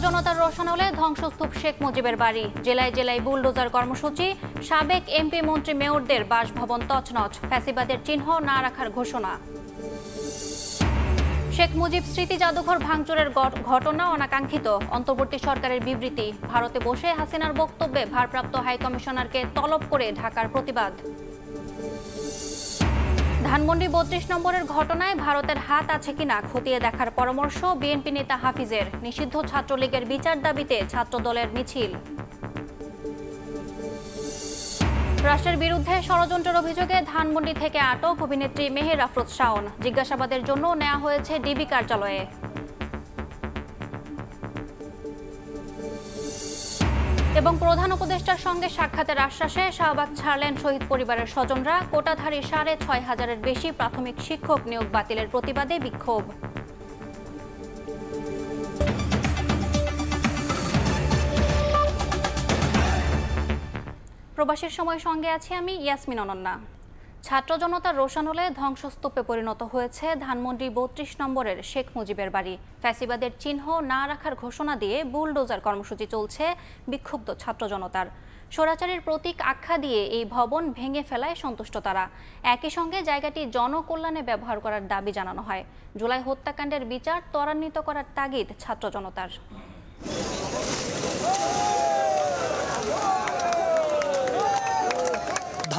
জনতার রোষানলে ধ্বংসস্তূপ শেখ মুজিবের বাড়ি, জেলায় জেলায় বুলডোজার কর্মসূচি, সাবেক এমপি মন্ত্রী মেয়রদের বাসভবন তছনছ, ফ্যাসিবাদের চিহ্ন না রাখার ঘোষণা। শেখ মুজিব স্মৃতি জাদুঘর ভাঙচুরের ঘটনা অনাকাঙ্ক্ষিত, অন্তর্বর্তী সরকারের বিবৃতি। ভারতে বসে হাসিনার বক্তব্যে ভারপ্রাপ্ত হাইকমিশনারকে তলব করে ঢাকার প্রতিবাদ। ধানমন্ডি ৩২ নম্বরের ঘটনায় ভারতের হাত আছে কিনা খতিয়ে দেখার পরামর্শ বিএনপি নেতা হাফিজের। নিষিদ্ধ ছাত্রলীগের বিচার দাবিতে ছাত্রদলের মিছিল। রাষ্ট্রের বিরুদ্ধে ষড়যন্ত্রের অভিযোগে ধানমন্ডি থেকে আটক অভিনেত্রী মেহের আফরোজ শাওন, জিজ্ঞাসাবাদের জন্য নেওয়া হয়েছে ডিবি কার্যালয়ে। এবং প্রধান উপদেষ্টার সঙ্গে সাক্ষাতের আশ্বাসে শাহবাগ ছাড়লেন শহীদ পরিবারের স্বজনরা। কোটাধারী ৬৫০০-এর বেশি প্রাথমিক শিক্ষক নিয়োগ বাতিলের প্রতিবাদে বিক্ষোভ। প্রবাসীর সময় সঙ্গে আছি আমি ইয়াসমিন অনন্যা। ছাত্র জনতার রোষানলে ধ্বংসস্তূপে পরিণত হয়েছে ধানমন্ডি ৩২ নম্বরের শেখ মুজিবের বাড়ি। ফ্যাসিবাদের চিহ্ন না রাখার ঘোষণা দিয়ে বুলডোজার কর্মসূচি চলছে বিক্ষুব্ধ ছাত্র জনতার। স্বৈরাচারের প্রতীক আখ্যা দিয়ে এই ভবন ভেঙে ফেলায় সন্তুষ্ট তারা। একই সঙ্গে জায়গাটি জনকল্যাণে ব্যবহার করার দাবি জানানো হয়। জুলাই হত্যাকাণ্ডের বিচার ত্বরান্বিত করার তাগিদ ছাত্র জনতার।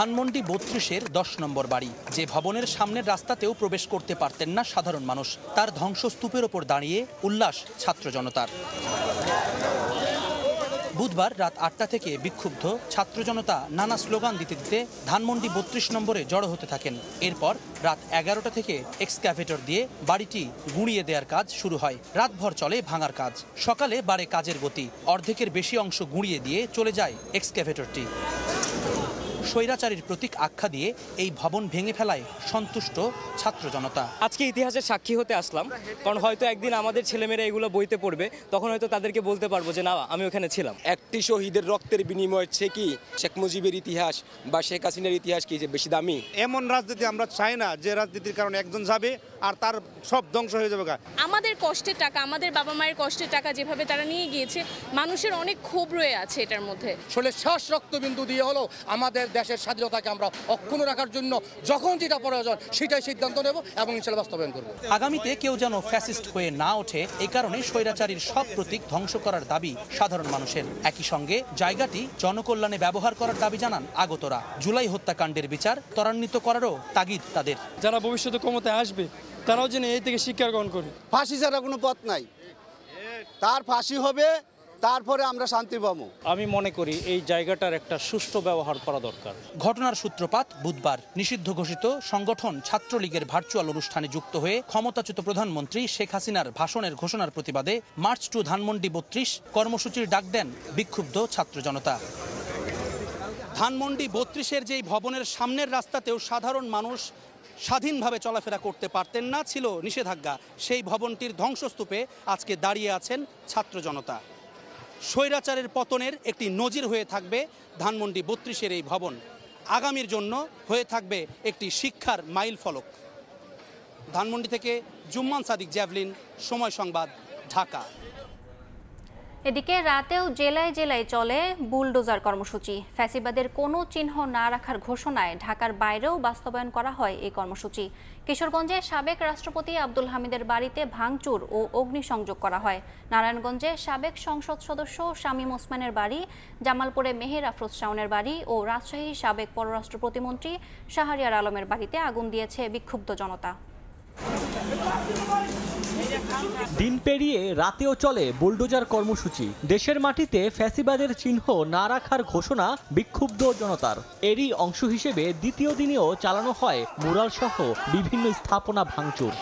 ধানমন্ডি ৩২-এর ১০ নম্বর বাড়ি, যে ভবনের সামনের রাস্তাতেও প্রবেশ করতে পারতেন না সাধারণ মানুষ, তার ধ্বংসস্তূপের ওপর দাঁড়িয়ে উল্লাস ছাত্র জনতার। বুধবার রাত ৮টা থেকে বিক্ষুব্ধ ছাত্র জনতা নানা স্লোগান দিতে দিতে ধানমন্ডি ৩২ নম্বরে জড়ো হতে থাকেন। এরপর রাত ১১টা থেকে এক্সক্যাভেটর দিয়ে বাড়িটি গুঁড়িয়ে দেওয়ার কাজ শুরু হয়। রাতভর চলে ভাঙার কাজ। সকালে বাড়ে কাজের গতি, অর্ধেকের বেশি অংশ গুঁড়িয়ে দিয়ে চলে যায় এক্সক্যাভেটরটি। স্বৈরাচারীর প্রতীক আখ্যা দিয়ে এই ভবন ভেঙে ফেলায় সন্তুষ্ট ছাত্র জনতা। আজকে ইতিহাসের সাক্ষী হতে আসলাম, কারণ হয়তো একদিন আমাদের ছেলেমেয়েরা এগুলো বইতে পড়বে, তখন হয়তো তাদেরকে বলতে পারবো যে না, আমি ওখানে ছিলাম। একটি শহীদের রক্তের বিনিময় কি শেখ মুজিবের ইতিহাস বা শেখ হাসিনার ইতিহাস কি যে বেশি দামি? এমন রাজনীতি আমরা চাই না যে রাজনীতির কারণে একজন যাবে আর তার সব ধ্বংস হয়ে যাবে। আমাদের কষ্টের টাকা, আমাদের বাবা মায়ের কষ্টের টাকা যেভাবে তারা নিয়ে গিয়েছে, মানুষের অনেক ক্ষোভ রয়ে আছে এটার মধ্যে। আসলে শেষ রক্তবিন্দু দিয়ে হলো আমাদের দেশের স্বাধীনতাকে আমরা অক্ষুণ্ণ রাখার জন্য যখন যেটা প্রয়োজন সেটাই সিদ্ধান্ত নেব এবং ইনশাআল্লাহ বাস্তবায়ন করব। আগামীতে কেউ যেন ফ্যাসিস্ট হয়ে না ওঠে, এই কারণে স্বৈরাচারীর সব প্রতীক ধ্বংস করার দাবি সাধারণ মানুষের। একই সঙ্গে জায়গাটি জনকল্যাণে ব্যবহার করার দাবি জানান আগতরা। জুলাই হত্যাকাণ্ডের বিচার ত্বরান্বিত করারও তাগিদ তাদের। যারা ভবিষ্যতে ক্ষমতায় আসবে তারাও যেন এই থেকে শিক্ষা গ্রহণ করে। ফাঁসি ছাড়া কোনো পথ নাই, তার ফাঁসি হবে, তারপরে আমরা শান্তি পাবো। আমি মনে করি এই জায়গাটার একটা সুষ্ঠু ব্যবহার করা দরকার। ঘটনার সূত্রপাত বুধবার নিষিদ্ধ ঘোষিত সংগঠন ছাত্রলীগের ভার্চুয়াল অনুষ্ঠানে যুক্ত হয়ে ক্ষমতাচ্যুত প্রধানমন্ত্রী শেখ হাসিনার ভাষণের ঘোষণার প্রতিবাদে মার্চ টু ধানমন্ডি ৩২ কর্মসূচির ডাক দেন বিক্ষুব্ধ ছাত্র জনতা। ধানমন্ডি ৩২-এর যেই ভবনের সামনের রাস্তাতেও সাধারণ মানুষ স্বাধীনভাবে চলাফেরা করতে পারতেন না, ছিল নিষেধাজ্ঞা, সেই ভবনটির ধ্বংসস্তূপে আজকে দাঁড়িয়ে আছেন ছাত্র জনতা। স্বৈরাচারের পতনের একটি নজির হয়ে থাকবে ধানমন্ডি ৩২-এর এই ভবন, আগামীর জন্য হয়ে থাকবে একটি শিক্ষার মাইল ফলক। ধানমন্ডি থেকে জুম্মান সাদিক, জ্যাভলিন, সময় সংবাদ, ঢাকা। এদিকে রাতেও জেলায় জেলায় চলে বুলডোজার কর্মসূচি। ফ্যাসিবাদের কোনো চিহ্ন না রাখার ঘোষণায় ঢাকার বাইরেও বাস্তবায়ন করা হয় এই কর্মসূচি। কিশোরগঞ্জে সাবেক রাষ্ট্রপতি আব্দুল হামিদের বাড়িতে ভাঙচুর ও অগ্নিসংযোগ করা হয়। নারায়ণগঞ্জে সাবেক সংসদ সদস্য শামীম ওসমানের বাড়ি, জামালপুরে মেহের আফরোজ শাওনের বাড়ি ও রাজশাহীর সাবেক পররাষ্ট্র প্রতিমন্ত্রী শাহরিয়ার আলমের বাড়িতে আগুন দিয়েছে বিক্ষুব্ধ জনতা। দিন পেরিয়ে রাতেও চলে বুলডোজার কর্মসূচি। দেশের মাটিতে ফ্যাসিবাদের চিহ্ন না রাখার ঘোষণা বিক্ষুব্ধ জনতার। এরই অংশ হিসেবে দ্বিতীয় দিনেও চালানো হয় মুরাল সহ বিভিন্ন স্থাপনা ভাঙচুর।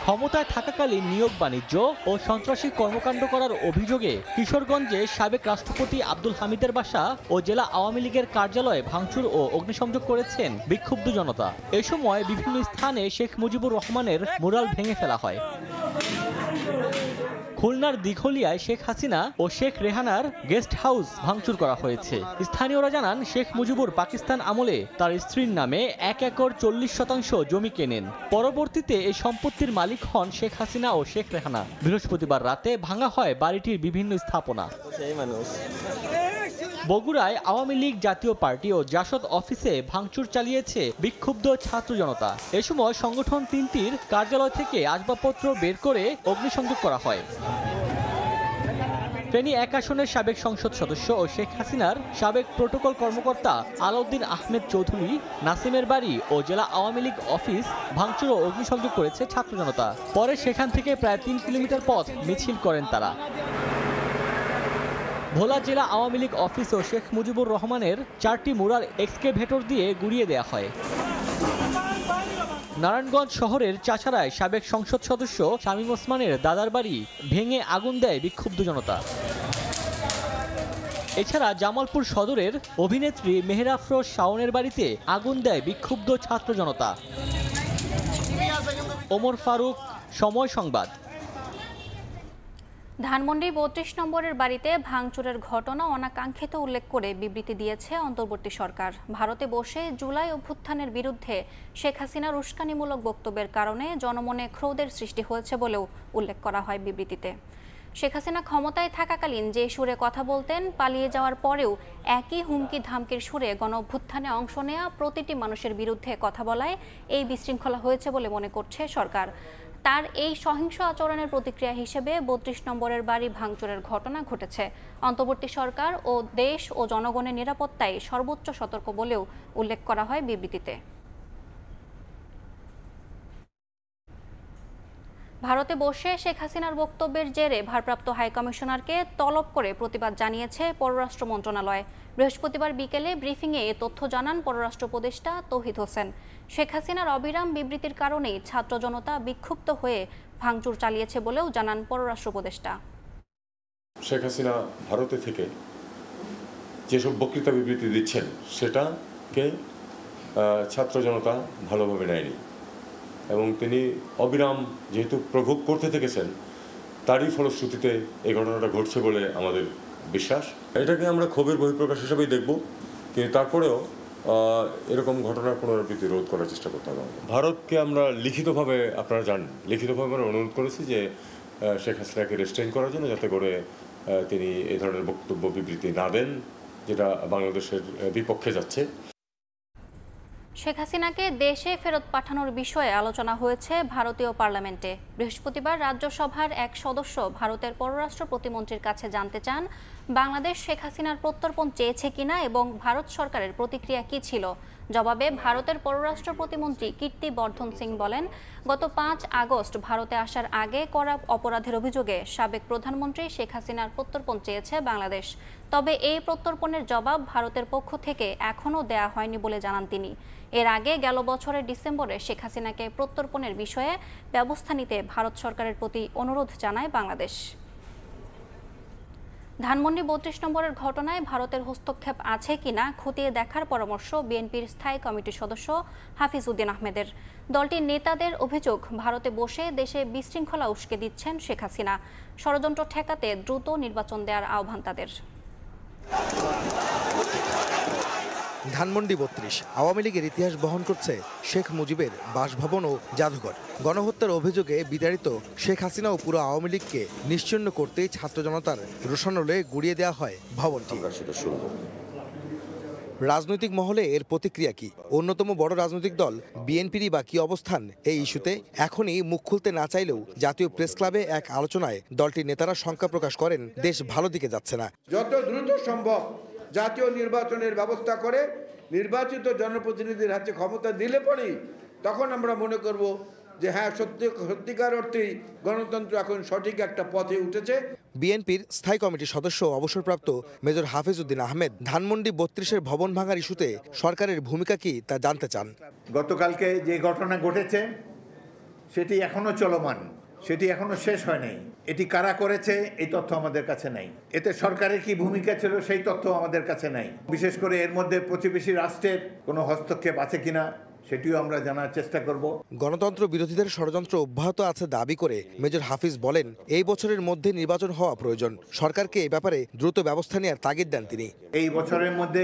ক্ষমতায় থাকাকালীন নিয়োগ বাণিজ্য ও সন্ত্রাসী কর্মকাণ্ড করার অভিযোগে কিশোরগঞ্জে সাবেক রাষ্ট্রপতি আব্দুল হামিদের বাসা ও জেলা আওয়ামী লীগের কার্যালয়ে ভাঙচুর ও অগ্নিসংযোগ করেছেন বিক্ষুব্ধ জনতা। এ সময় বিভিন্ন স্থানে শেখ মুজিবুর রহমানের মুরাল ভেঙে ফেলা হয়। খুলনার দিঘলিয়ায় শেখ হাসিনা ও শেখ রেহানার গেস্ট হাউস ভাঙচুর করা হয়েছে। স্থানীয়রা জানান শেখ মুজিবুর পাকিস্তান আমলে তার স্ত্রীর নামে 1 একর 40% জমি কেনেন। পরবর্তীতে এই সম্পত্তির মালিক হন শেখ হাসিনা ও শেখ রেহানা। বৃহস্পতিবার রাতে ভাঙা হয় বাড়িটির বিভিন্ন স্থাপনা। বগুড়ায় আওয়ামী লীগ জাতীয় পার্টি ও জাসদ অফিসে ভাঙচুর চালিয়েছে বিক্ষুব্ধ ছাত্র জনতা। এ সময় সংগঠন তিনটির কার্যালয় থেকে আসবাবপত্র বের করে অগ্নিসংযোগ করা হয়। ফেনী 1 আসনের সাবেক সংসদ সদস্য ও শেখ হাসিনার সাবেক প্রোটোকল কর্মকর্তা আলাউদ্দিন আহমেদ চৌধুরী নাসিমের বাড়ি ও জেলা আওয়ামী লীগ অফিস ভাঙচুর ও অগ্নিসংযোগ করেছে ছাত্র জনতা। পরে সেখান থেকে প্রায় 3 কিলোমিটার পথ মিছিল করেন তারা। ভোলা জেলা আওয়ামী লীগ অফিস ও শেখ মুজিবুর রহমানের 4টি মুরাল এক্সকেভেটর দিয়ে গুড়িয়ে দেওয়া হয়। নারায়ণগঞ্জ শহরের চাচারায় সাবেক সংসদ সদস্য শামীম ওসমানের দাদার বাড়ি ভেঙে আগুন দেয় বিক্ষুব্ধ জনতা। এছাড়া জামালপুর সদরের অভিনেত্রী মেহের আফরোজ শাওনের বাড়িতে আগুন দেয় বিক্ষুব্ধ ছাত্র জনতা। ওমর ফারুক, সময় সংবাদ। ধানমন্ডি ৩২ নম্বরের বাড়িতে ভাঙচুরের ঘটনা অনাকাঙ্ক্ষিত উল্লেখ করে বিবৃতি দিয়েছে অন্তর্বর্তী সরকার। ভারতে বসে জুলাই অভ্যুত্থানের বিরুদ্ধে শেখ হাসিনার উস্কানিমূলক বক্তব্যের কারণে জনমনে ক্রোধের সৃষ্টি হয়েছে বলেও উল্লেখ করা হয় বিবৃতিতে। শেখ হাসিনা ক্ষমতায় থাকাকালীন যে সুরে কথা বলতেন, পালিয়ে যাওয়ার পরেও একই হুমকি ধামকির সুরে গণ অভ্যুত্থানে অংশ নেওয়া প্রতিটি মানুষের বিরুদ্ধে কথা বলায় এই বিশৃঙ্খলা হয়েছে বলে মনে করছে সরকার। তার এই সহিংস আচরণের প্রতিক্রিয়া হিসেবে ৩২ নম্বরের বাড়ি ভাঙচুরের ঘটনা ঘটেছে। অন্তর্বর্তী সরকার ও দেশ ও জনগণের নিরাপত্তায় সর্বোচ্চ সতর্ক বলেও উল্লেখ করা হয় বিবৃতিতে। ভারতে বসে শেখ হাসিনার বক্তব্যের জেরে ভারপ্রাপ্ত হাইকমিশনারকে তলব করে প্রতিবাদ জানিয়েছে পররাষ্ট্র মন্ত্রণালয়। বৃহস্পতিবার বিকেলে ব্রিফিংয়ে এ তথ্য জানান পররাষ্ট্র উপদেষ্টা তৌহিদ হোসেন। শেখ হাসিনার অবিরাম বিবৃতির কারণেই ছাত্র জনতা বিক্ষুব্ধ হয়ে ভাঙচুর চালিয়েছে বলেও জানান পররাষ্ট্র উপদেষ্টা। শেখ হাসিনা ভারতে থেকে যেসব বক্তৃতা বিবৃতি দিচ্ছেন সেটাকে ছাত্র জনতা ভালোভাবে নেয়নি এবং তিনি অবিরাম যেহেতু প্রভোগ করতে থেকেছেন তারই ফলশ্রুতিতে এই ঘটনাটা ঘটছে বলে আমাদের বিশ্বাস। এটাকে আমরা ক্ষোভের বহিঃপ্রকাশ হিসেবেই দেখব, কিন্তু তারপরেও এরকম ঘটনার পুনরাবৃত্তি রোধ করার চেষ্টা করতে হবে। ভারতকে আমরা লিখিতভাবে, আপনারা জানেন, লিখিতভাবে আমরা অনুরোধ করেছি যে শেখ হাসিনাকে রেস্ট্রেইন করার জন্য, যাতে করে তিনি এই ধরনের বক্তব্য বিবৃতি না দেন যেটা বাংলাদেশের বিপক্ষে যাচ্ছে। শেখ হাসিনাকে দেশে ফেরত পাঠানোর বিষয়ে আলোচনা হয়েছে ভারতীয় পার্লামেন্টে। বৃহস্পতিবার রাজ্যসভার এক সদস্য ভারতের পররাষ্ট্র প্রতিমন্ত্রীর কাছে জানতে চান বাংলাদেশ শেখ হাসিনার প্রত্যর্পণ চেয়েছে কিনা এবং ভারত সরকারের প্রতিক্রিয়া কী ছিল। জবাবে ভারতের পররাষ্ট্র প্রতিমন্ত্রী কীর্তি বর্ধন সিং বলেন, গত ৫ আগস্ট ভারতে আসার আগে করা অপরাধের অভিযোগে সাবেক প্রধানমন্ত্রী শেখ হাসিনার প্রত্যর্পণ চেয়েছে বাংলাদেশ। তবে এই প্রত্যর্পণের জবাব ভারতের পক্ষ থেকে এখনও দেয়া হয়নি বলে জানান তিনি। এর আগে গেল বছরের ডিসেম্বরে শেখ হাসিনাকে প্রত্যর্পণের বিষয়ে ব্যবস্থা নিতে ভারত সরকারের প্রতি অনুরোধ জানায় বাংলাদেশ। ধানমন্ডি ৩২ নম্বরের ঘটনায় ভারতের হস্তক্ষেপ আছে কিনা খতিয়ে দেখার পরামর্শ বিএনপির স্থায়ী কমিটির সদস্য হাফিজ উদ্দিন আহমেদের। দলটির নেতাদের অভিযোগ, ভারতে বসে দেশে বিশৃঙ্খলা উস্কে দিচ্ছেন শেখ হাসিনা। ষড়যন্ত্র ঠেকাতে দ্রুত নির্বাচন দেওয়ার আহ্বান তাদের। ধানমন্ডি ৩২ আওয়ামী লীগের ইতিহাস বহন করছে শেখ মুজিবের বাসভবন ও জাদুঘর। গণহত্যার অভিযোগে বিতাড়িত শেখ হাসিনা ও পুরো আওয়ামী লীগকে নিশ্চিহ্ন করতেই ছাত্র জনতার রোষানলে গুড়িয়ে দেওয়া হয় ভবনটি। রাজনৈতিক মহলে এর প্রতিক্রিয়া কি? অন্যতম বড় রাজনৈতিক দল বিএনপিরই বা কি অবস্থান এই ইস্যুতে? এখনই মুখ খুলতে না চাইলেও জাতীয় প্রেস ক্লাবে এক আলোচনায় দলটির নেতারা শঙ্কা প্রকাশ করেন, দেশ ভালো দিকে যাচ্ছে না। যত দ্রুত সম্ভব জাতীয় নির্বাচনের ব্যবস্থা করে নির্বাচিত জনপ্রতিনিধির হাতে ক্ষমতা দিলে পরেই তখন আমরা মনে করব যে হ্যাঁ, সত্যিকার অর্থেই গণতন্ত্র এখন সঠিক একটা পথে উঠেছে। বিএনপির স্থায়ী কমিটির সদস্য অবসরপ্রাপ্ত মেজর হাফিজ উদ্দিন আহমেদ ধানমন্ডি ৩২-এর ভবন ভাঙার ইস্যুতে সরকারের ভূমিকা কি তা জানতে চান। গতকালকে যে ঘটনা ঘটেছে সেটি এখনো চলমান, সেটি এখনো শেষ হয় নাই। এটি কারা করেছে এই তথ্য আমাদের কাছে নাই। এতে সরকারের কি ভূমিকা ছিল সেই তথ্য আমাদের কাছে নাই। বিশেষ করে এর মধ্যে প্রতিবেশী রাষ্ট্রের কোনো হস্তক্ষেপ আছে কিনা সেটিও আমরা জানার চেষ্টা করব। গণতন্ত্র বিরোধীদের ষড়যন্ত্র অব্যাহত আছে দাবি করে মেজর হাফিজ বলেন, এই বছরের মধ্যে নির্বাচন হওয়া প্রয়োজন। সরকারকে এই ব্যাপারে দ্রুত ব্যবস্থা নেওয়ার তাগিদ দেন তিনি। এই বছরের মধ্যে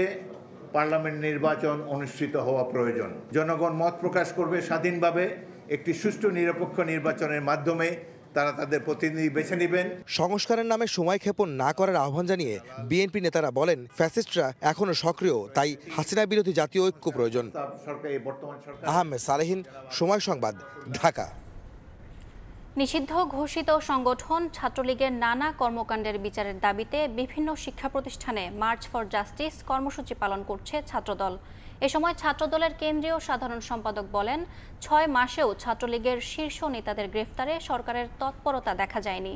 পার্লামেন্ট নির্বাচন অনুষ্ঠিত হওয়া প্রয়োজন। জনগণ মত প্রকাশ করবে স্বাধীনভাবে, একটি সুষ্ঠু নিরপেক্ষ নির্বাচনের মাধ্যমে তারা তাদের প্রতিনিধি বেছে নেবেন। সংস্কারের নামে সময় ক্ষেপণ না করার আহ্বান জানিয়ে বিএনপি নেতারা বলেন, ফ্যাসিস্টরা এখনো সক্রিয়, তাই হাসিনা বিরোধী জাতীয় ঐক্য প্রয়োজন। আহমেদ সালেহিন, সময় সংবাদ, ঢাকা। নিষিদ্ধ ঘোষিত সংগঠন ছাত্রলীগের নানা কর্মকাণ্ডের বিচারের দাবিতে বিভিন্ন শিক্ষা প্রতিষ্ঠানে মার্চ ফর জাস্টিস কর্মসূচি পালন করছে ছাত্রদল। এ সময় ছাত্রদলের কেন্দ্রীয় সাধারণ সম্পাদক বলেন, 6 মাসেও ছাত্রলীগের শীর্ষ নেতাদের গ্রেফতারে সরকারের তৎপরতা দেখা যায়নি।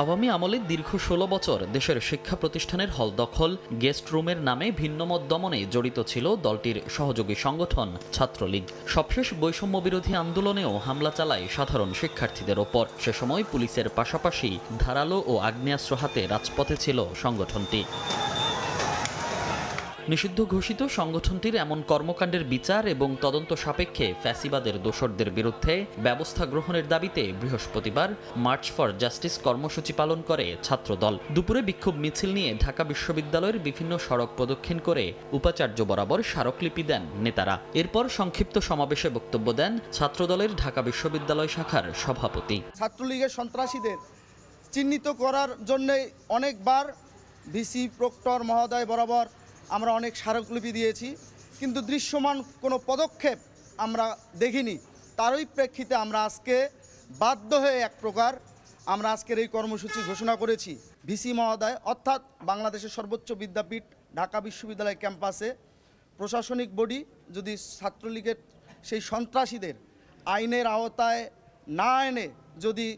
আওয়ামী আমলে দীর্ঘ 16 বছর দেশের শিক্ষা প্রতিষ্ঠানের হল দখল, গেস্ট রুমের নামে ভিন্নমত দমনে জড়িত ছিল দলটির সহযোগী সংগঠন ছাত্রলীগ। সবশেষ বৈষম্য বিরোধী আন্দোলনেও হামলা চালায় সাধারণ শিক্ষার্থীদের ওপর। সে সময় পুলিশের পাশাপাশি ধারালো ও আগ্নেয়াস্ত্র হাতে রাজপথে ছিল সংগঠনটি। নিষিদ্ধ ঘোষিত সংগঠনটির এমন কর্মকাণ্ডের বিচার এবং তদন্ত সাপেক্ষে ফ্যাসিবাদের দোসরদের বিরুদ্ধে ব্যবস্থা গ্রহণের দাবিতে বৃহস্পতিবার মার্চ ফর জাস্টিস কর্মসূচি পালন করে ছাত্রদল। দুপুরে বিক্ষোভ মিছিল নিয়ে ঢাকা বিশ্ববিদ্যালয়ের বিভিন্ন সড়ক প্রদক্ষিণ করে উপাচার্য বরাবর স্মারকলিপি দেন নেতারা। এরপর সংক্ষিপ্ত সমাবেশে বক্তব্য দেন ছাত্রদলের ঢাকা বিশ্ববিদ্যালয় শাখার সভাপতি। ছাত্রলীগের সন্ত্রাসীদের চিহ্নিত করার জন্য অনেকবার ভিসি প্রক্টর মহোদয় বরাবর আমরা অনেক স্মারকলিপি দিয়েছি, কিন্তু দৃশ্যমান কোনো পদক্ষেপ আমরা দেখিনি। তারই প্রেক্ষিতে আমরা আজকে বাধ্য হয়ে এক প্রকার আমরা আজকের এই কর্মসূচি ঘোষণা করেছি। ভিসি মহোদয় অর্থাৎ বাংলাদেশের সর্বোচ্চ বিদ্যাপীঠ ঢাকা বিশ্ববিদ্যালয় ক্যাম্পাসে প্রশাসনিক বডি যদি ছাত্রলীগের সেই সন্ত্রাসীদের আইনের আওতায় না এনে যদি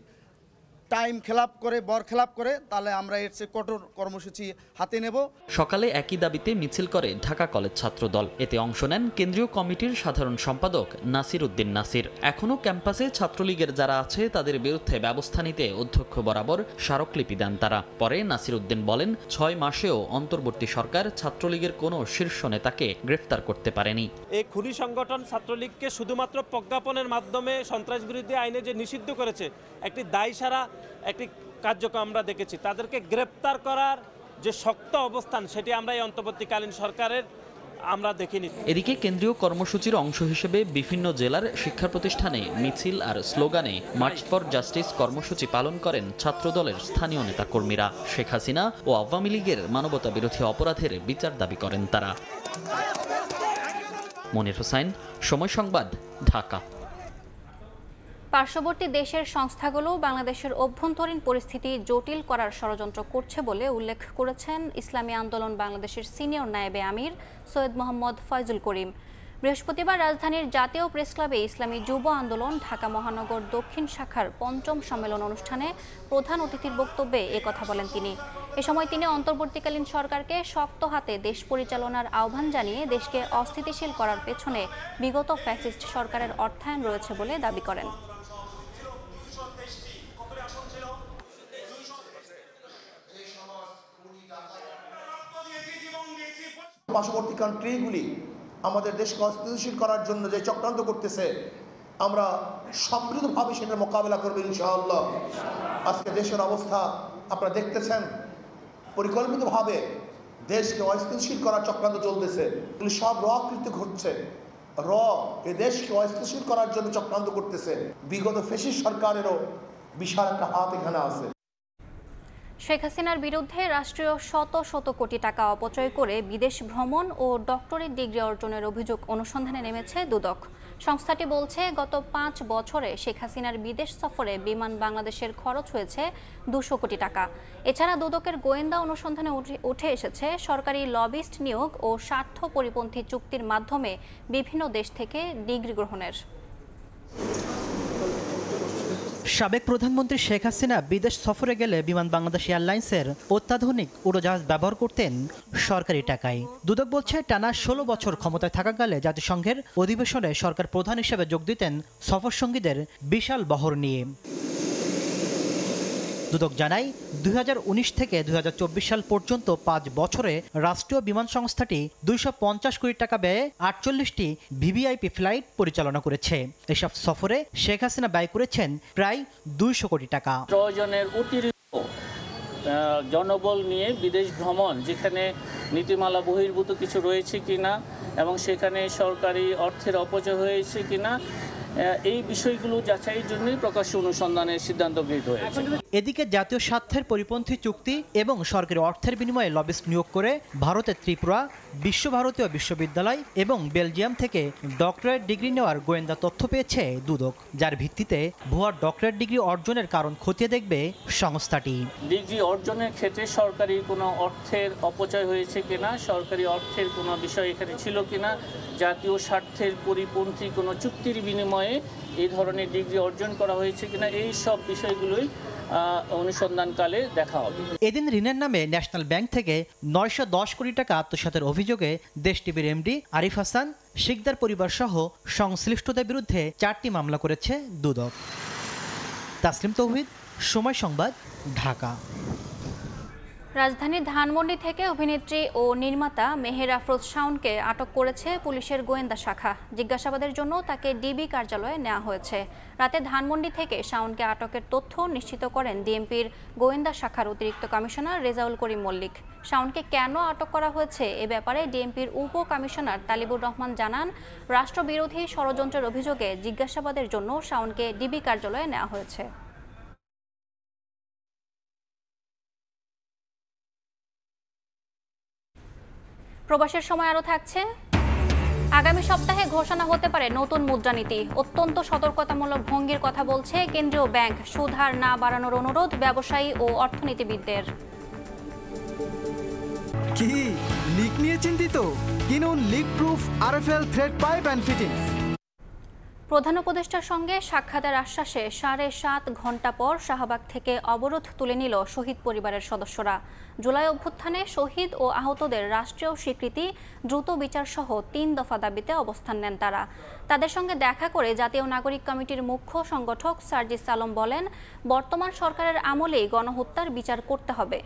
টাইম খেলাপ করে বরখেলাপ করে, তাহলে আমরা এর চেয়ে কঠোর কর্মসূচি হাতে নেব। সকালে একই দাবিতে মিছিল করে ঢাকা কলেজ ছাত্রদল। এতে অংশ নেন কেন্দ্রীয় কমিটির সাধারণ সম্পাদক নাসির উদ্দিন নাসির। এখনও ক্যাম্পাসে ছাত্রলীগের যারা আছে তাদের বিরুদ্ধে ব্যবস্থা নিতে অধ্যক্ষ বরাবর স্মারকলিপি দেন তারা। পরে নাসির উদ্দিন বলেন, 6 মাসেও অন্তর্বর্তী সরকার ছাত্রলীগের কোনো শীর্ষ নেতাকে গ্রেফতার করতে পারেনি। এই খুনি সংগঠন ছাত্রলীগকে শুধুমাত্র প্রজ্ঞাপনের মাধ্যমে সন্ত্রাস বিরোধী আইনে যে নিষিদ্ধ করেছে, একটি দায় সারা একটি কার্যক্রম আমরা দেখেছি। তাদেরকে গ্রেপ্তার করার যে শক্ত অবস্থান, সেটি আমরা এই অন্তর্বর্তীকালীন সরকারের আমরা দেখিনি। এদিকে কেন্দ্রীয় কর্মসূচির অংশ হিসেবে বিভিন্ন জেলার শিক্ষা প্রতিষ্ঠানে মিছিল আর স্লোগানে মার্চ ফর জাস্টিস কর্মসূচি পালন করেন ছাত্রদলের স্থানীয় নেতাকর্মীরা। শেখ হাসিনা ও আওয়ামী লীগের মানবতা বিরোধী অপরাধের বিচার দাবি করেন তারা। মনির হোসেন, সময় সংবাদ, ঢাকা। পার্শ্ববর্তী দেশের সংস্থাগুলো বাংলাদেশের অভ্যন্তরীণ পরিস্থিতি জটিল করার ষড়যন্ত্র করছে বলে উল্লেখ করেছেন ইসলামী আন্দোলন বাংলাদেশের সিনিয়র নায়েবে আমির সৈয়দ মোহাম্মদ ফয়জুল করিম। বৃহস্পতিবার রাজধানীর জাতীয় প্রেসক্লাবে ইসলামী যুব আন্দোলন ঢাকা মহানগর দক্ষিণ শাখার ৫ম সম্মেলন অনুষ্ঠানে প্রধান অতিথির বক্তব্যে একথা বলেন তিনি। এ সময় তিনি অন্তর্বর্তীকালীন সরকারকে শক্ত হাতে দেশ পরিচালনার আহ্বান জানিয়ে দেশকে অস্থিতিশীল করার পেছনে বিগত ফ্যাসিস্ট সরকারের অর্থায়ন রয়েছে বলে দাবি করেন। পার্শ্ববর্তী কান্ট্রিগুলি আমাদের দেশকে অস্থিতিশীল করার জন্য যে চক্রান্ত করতেছে, আমরা সমৃদ্ধভাবে সেটার মোকাবেলা করবো ইনশাআল্লাহ। আজকে দেশের অবস্থা আপনারা দেখতেছেন, পরিকল্পিতভাবে দেশকে অস্থিতিশীল করার চক্রান্ত চলতেছে। এগুলি সব কৃত্য ঘটছে। এ দেশকে অস্থিতিশীল করার জন্য চক্রান্ত করতেছে। বিগত ফ্যাসিস্ট সরকারেরও বিশাল একটা হাত এখানে আছে। শেখ হাসিনার বিরুদ্ধে রাষ্ট্রীয় শত শত কোটি টাকা অপচয় করে বিদেশ ভ্রমণ ও ডক্টরেট ডিগ্রি অর্জনের অভিযোগ অনুসন্ধানে নেমেছে দুদক। সংস্থাটি বলছে, গত 5 বছরে শেখ হাসিনার বিদেশ সফরে বিমান বাংলাদেশের খরচ হয়েছে 200 কোটি টাকা। এছাড়া দুদকের গোয়েন্দা অনুসন্ধানে উঠে এসেছে সরকারি লবিস্ট নিয়োগ ও স্বার্থ পরিপন্থী চুক্তির মাধ্যমে বিভিন্ন দেশ থেকে ডিগ্রি গ্রহণের। সাবেক প্রধানমন্ত্রী শেখ হাসিনা বিদেশ সফরে গেলে বিমান বাংলাদেশ এয়ারলাইন্সের অত্যাধুনিক উড়োজাহাজ ব্যবহার করতেন সরকারি টাকায়। দুদক বলছে, টানা 16 বছর ক্ষমতায় থাকাকালে জাতিসংঘের অধিবেশনে সরকার প্রধান হিসেবে যোগ দিতেন সফরসঙ্গীদের বিশাল বহর নিয়ে। দুদক জানায় 2019 থেকে 2024 সাল পর্যন্ত 5 বছরে রাষ্ট্রীয় বিমান সংস্থাটি 250 কোটি টাকা ব্যয়ে 48টি ভিভিআইপি ফ্লাইট পরিচালনা করেছে। এসব সফরে শেখ হাসিনা ব্যয় করেছেন প্রায় 200 কোটি টাকা। প্রয়োজনের অতিরিক্ত জনবল নিয়ে বিদেশ ভ্রমণ, যেখানে নীতিমালা বহির্ভূত কিছু রয়েছে কিনা এবং সেখানে সরকারি অর্থের অপচয় হয়েছে কিনা, এই বিষয়গুলো যাচাইয়ের জন্যই প্রকাশ্য অনুসন্ধানের সিদ্ধান্ত গৃহীত হয়েছে। এদিকে জাতীয় স্বার্থের পরিপন্থী চুক্তি এবং সরকারি অর্থের বিনিময়ে লবিস্ট নিয়োগ করে ভারতের ত্রিপুরা, বিশ্বভারতীয় বিশ্ববিদ্যালয় এবং বেলজিয়াম থেকে ডক্টরেট ডিগ্রি নেওয়ার গোয়েন্দা তথ্য পেয়েছে দুদক, যার ভিত্তিতে ভুয়া ডক্টরেট ডিগ্রি অর্জনের কারণ খতিয়ে দেখবে সংস্থাটি। ডিগ্রি অর্জনের ক্ষেত্রে সরকারি কোনো অর্থের অপচয় হয়েছে কিনা, সরকারি অর্থের কোনো বিষয় এখানে ছিল কিনা, জাতীয় স্বার্থের পরিপন্থী কোনো চুক্তির বিনিময়ে এই ধরনের ডিগ্রি অর্জন করা হয়েছে কিনা, এই সব বিষয়গুলোই অনুসন্ধানকালে দেখা হবে। এদিন ঋণের নামে ন্যাশনাল ব্যাংক থেকে 910 কোটি টাকা আত্মসাতের অভিযোগে দেশ টিভির এমডি আরিফ হাসান, শিকদার পরিবার সহ সংশ্লিষ্টদের বিরুদ্ধে 4টি মামলা করেছে দুদক। তাসলিম তৌহিদ, সময় সংবাদ, ঢাকা। রাজধানীর ধানমন্ডি থেকে অভিনেত্রী ও নির্মাতা মেহের আফরোজ শাওনকে আটক করেছে পুলিশের গোয়েন্দা শাখা। জিজ্ঞাসাবাদের জন্য তাকে ডিবি কার্যালয়ে নেওয়া হয়েছে। রাতে ধানমন্ডি থেকে শাওনকে আটকের তথ্য নিশ্চিত করেন ডিএমপির গোয়েন্দা শাখার অতিরিক্ত কমিশনার রেজাউল করিম মল্লিক। শাওনকে কেন আটক করা হয়েছে এ ব্যাপারে ডিএমপির উপ কমিশনার তালিবুর রহমান জানান, রাষ্ট্রবিরোধী ষড়যন্ত্রের অভিযোগে জিজ্ঞাসাবাদের জন্য শাওনকে ডিবি কার্যালয়ে নেওয়া হয়েছে। প্রবাসের সময় আরও থাকছে। আগামী সপ্তাহে ঘোষণা হতে পারে নতুন মুদ্রানীতি। অত্যন্ত সতর্কতামূলক ভঙ্গির কথা বলছে কেন্দ্রীয় ব্যাংক। সুদ হার না বাড়ানোর অনুরোধ ব্যবসায়ী ও অর্থনীতিবিদদের। কি লিক নিয়ে চিন্তিত? কিনুন leak proof RFL thread pipe and fittings. প্রধান উপদেষ্টার সঙ্গে সাক্ষাতের আশ্বাসে 7.5 ঘণ্টা পর শাহবাগ থেকে অবরোধ তুলে নিল শহীদ পরিবারের সদস্যরা। জুলাই অভ্যুত্থানে শহীদ ও আহতদের রাষ্ট্রীয় স্বীকৃতি, দ্রুত বিচার সহ 3 দফা দাবিতে অবস্থান নেন তারা। তাদের সঙ্গে দেখা করে জাতীয় নাগরিক কমিটির মুখ্য সংগঠক সার্জিস আলম বলেন, বর্তমান সরকারের আমলেই গণহত্যার বিচার করতে হবে।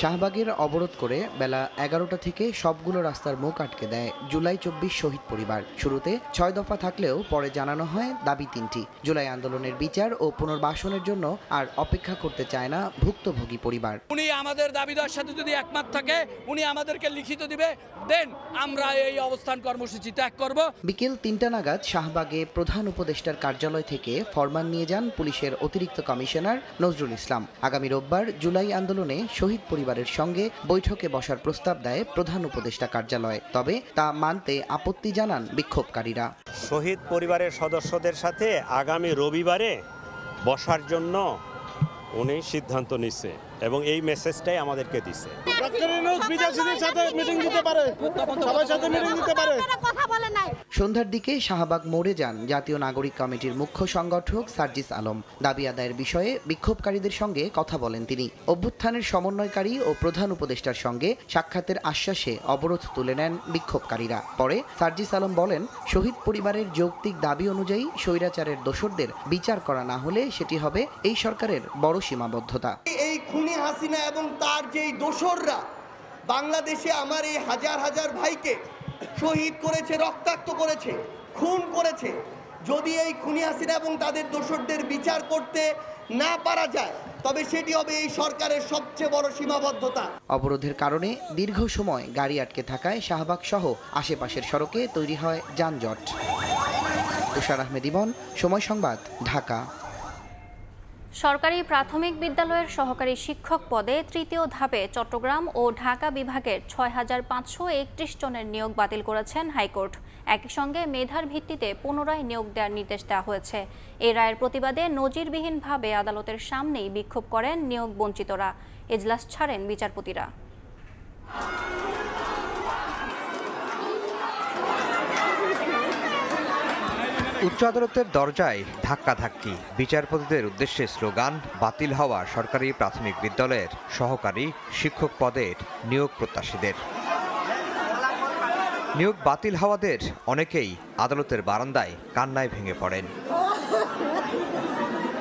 শাহবাগের অবরোধ করে বেলা 11টা থেকে সবগুলো রাস্তার মুখ আটকে দেয় জুলাই 24 শহীদ পরিবার। শুরুতে 6 দফা থাকলেও পরে জানানো হয় দাবি 3টি। জুলাই আন্দোলনের বিচার ও পুনর্বাসনের জন্য আর অপেক্ষা করতে চায় না ভুক্তভোগী পরিবার। উনি আমাদের দাবিদার সাথে যদি একমত থাকে উনি আমাদেরকে লিখিত দিবে, দেন আমরা এই অবস্থান কর্মসূচি ত্যাগ করব। বিকেল 3টা নাগাদ শাহবাগে প্রধান উপদেষ্টার কার্যালয় থেকে ফরমান নিয়ে যান পুলিশের অতিরিক্ত কমিশনার নজরুল ইসলাম। আগামী রোববার জুলাই আন্দোলনে শহীদ পরিবারের সঙ্গে বৈঠকে বসার প্রস্তাব দেয় প্রধান উপদেষ্টা কার্যালয়। তবে তা মানতে আপত্তি জানান বিক্ষোভকারীরা। শহীদ পরিবারের সদস্যদের সাথে আগামী রবিবারে বসার জন্য উনি সিদ্ধান্ত নিচ্ছে এবং এই মেসেজটাই আমাদেরকে দিচ্ছে। সন্ধ্যার দিকে শাহবাগ মোড়ে যান জাতীয় নাগরিক কমিটির মুখ্য সংগঠক সার্জিস আলম। দাবি আদায়ের বিষয়ে বিক্ষোভকারীদের সঙ্গে কথা বলেন তিনি। অভ্যুত্থানের সমন্বয়কারী ও প্রধান উপদেষ্টার সঙ্গে সাক্ষাতের আশ্বাসে অবরোধ তুলে নেন বিক্ষোভকারীরা। পরে সার্জিস আলম বলেন, শহীদ পরিবারের যৌক্তিক দাবি অনুযায়ী স্বৈরাচারের দোষরদের বিচার করা না হলে সেটি হবে এই সরকারের বড় সীমাবদ্ধতা। এই খুনি হাসিনা এবং তার যেই দোসররা বাংলাদেশে আমার এই হাজার হাজার ভাইকে শহীদ করেছে, রক্তাক্ত করেছে, খুন করেছে, যদি এই খুনি হাসিনা এবং তাদের দোসরদের বিচার করতে না পারা যায় তবে সেটি হবে এই সরকারের সবচেয়ে বড় সীমাবদ্ধতা। অবরোধের কারণে দীর্ঘ সময় গাড়ি আটকে থাকায় শাহবাগ সহ আশেপাশের সড়কে তৈরি হয় যানজট। তুষার আহমেদ ইমন, সময় সংবাদ, ঢাকা। সরকারি প্রাথমিক বিদ্যালয়ের সহকারী শিক্ষক পদে তৃতীয় ধাপে চট্টগ্রাম ও ঢাকা বিভাগের 6531 জনের নিয়োগ বাতিল করেছেন হাইকোর্ট। একই সঙ্গে মেধার ভিত্তিতে পুনরায় নিয়োগ দেওয়ার নির্দেশ দেওয়া হয়েছে। এই রায়ের প্রতিবাদে নজিরবিহীনভাবে আদালতের সামনেই বিক্ষোভ করেন নিয়োগ বঞ্চিতরা। এজলাস ছাড়েন বিচারপতিরা। উচ্চ আদালতের দরজায় ধাক্কাধাক্কি, বিচারপতিদের উদ্দেশ্যে স্লোগান, বাতিল হওয়া সরকারি প্রাথমিক বিদ্যালয়ের সহকারী শিক্ষক পদের নিয়োগ প্রত্যাশীদের। নিয়োগ বাতিল হওয়াদের অনেকেই আদালতের বারান্দায় কান্নায় ভেঙে পড়েন।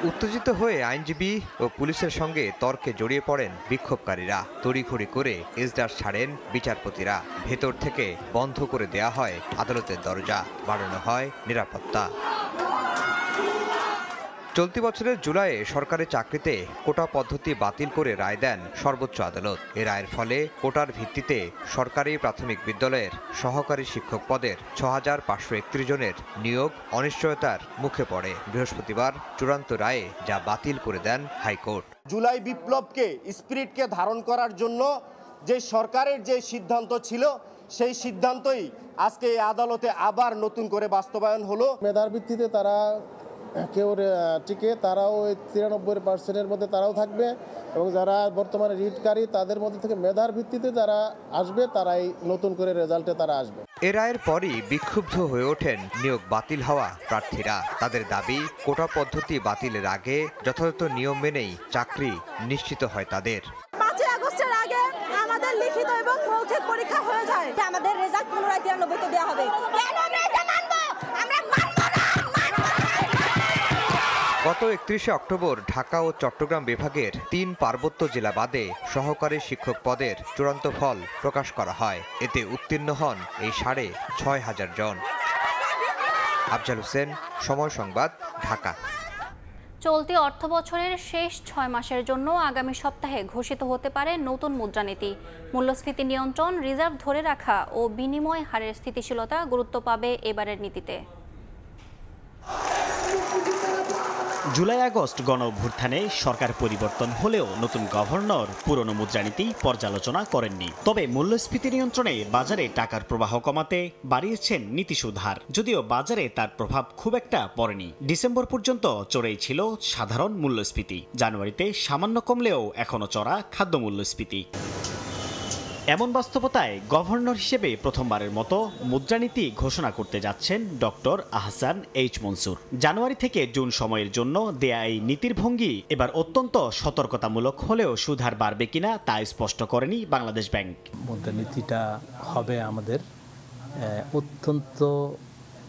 উত্তেজিত হয়ে আইনজীবী ও পুলিশের সঙ্গে তর্কে জড়িয়ে পড়েন বিক্ষোভকারীরা। তড়িঘড়ি করে এজলাস ছাড়েন বিচারপতিরা। ভেতর থেকে বন্ধ করে দেয়া হয় আদালতের দরজা, বাড়ানো হয় নিরাপত্তা। চলতি বছরের জুলাইয়ে সরকারি চাকরিতে কোটা পদ্ধতি বাতিল করে রায় দেন সর্বোচ্চ আদালত। এ রায়ের ফলে কোটার ভিত্তিতে সরকারি প্রাথমিক বিদ্যালয়ের সহকারী শিক্ষক পদের ৬,৫৩১ জনের নিয়োগ অনিশ্চয়তার মুখে পড়ে। বৃহস্পতিবার চূড়ান্ত রায়ে যা বাতিল করে দেন হাইকোর্ট। জুলাই বিপ্লবকে স্পিরিটকে ধারণ করার জন্য যে সরকারের যে সিদ্ধান্ত ছিল সেই সিদ্ধান্তই আজকে এই আদালতে আবার নতুন করে বাস্তবায়ন হলো। মেধার ভিত্তিতে তারা কেউ টিকে, তারাও ওই ৯৩% মধ্যে তারাও থাকবে এবং যারা বর্তমানে রিটকারী তাদের মধ্যে থেকে মেধার ভিত্তিতে যারা আসবে তারাই নতুন করে রেজাল্টে তারা আসবে। এ রায়ের পরই বিক্ষুব্ধ হয়ে ওঠেন নিয়োগ বাতিল হওয়া প্রার্থীরা। তাদের দাবি কোটা পদ্ধতি বাতিলের আগে যথাযথ নিয়ম মেনেই চাকরি নিশ্চিত হয় তাদের। ৫ই আগস্টের আগে আমাদের লিখিত এবং মৌখিক পরীক্ষা হয়ে যায়, আমাদের রেজাল্ট পুনরায় ৯৩ দেওয়া হবে। কেন আমরা এটা মানবো? আমরা মানবো না। গত ৩১শে অক্টোবর ঢাকা ও চট্টগ্রাম বিভাগের ৩ পার্বত্য জেলা বাদে সহকারী শিক্ষক পদের চূড়ান্ত ফল প্রকাশ করা হয়। এতে উত্তীর্ণ হন এই ৬,৫০০ জন। আফজাল হোসেন, সময় সংবাদ, ঢাকা। চলতি অর্থবছরের শেষ ৬ মাসের জন্য আগামী সপ্তাহে ঘোষিত হতে পারে নতুন মুদ্রানীতি। মূল্যস্ফীতি নিয়ন্ত্রণ, রিজার্ভ ধরে রাখা ও বিনিময় হারের স্থিতিশীলতা গুরুত্ব পাবে এবারের নীতিতে। জুলাই আগস্ট গণ অভ্যুত্থানে সরকার পরিবর্তন হলেও নতুন গভর্নর পুরনো মুদ্রানীতি পর্যালোচনা করেননি। তবে মূল্যস্ফীতি নিয়ন্ত্রণে বাজারে টাকার প্রবাহ কমাতে বাড়িয়েছেন নীতিসুদ হার, যদিও বাজারে তার প্রভাব খুব একটা পড়েনি। ডিসেম্বর পর্যন্ত চড়েই ছিল সাধারণ মূল্যস্ফীতি। জানুয়ারিতে সামান্য কমলেও এখনো চড়া খাদ্য মূল্যস্ফীতি। এমন বাস্তবতায় গভর্নর হিসেবে প্রথমবারের মতো মুদ্রানীতি ঘোষণা করতে যাচ্ছেন ডক্টর আহসান এইচ মনসুর। জানুয়ারি থেকে জুন সময়ের জন্য দেয়া এই নীতির ভঙ্গি এবার অত্যন্ত সতর্কতামূলক হলেও সুদহার বাড়বে কিনা তা স্পষ্ট করেনি বাংলাদেশ ব্যাংক। মুদ্রানীতিটা হবে আমাদের অত্যন্ত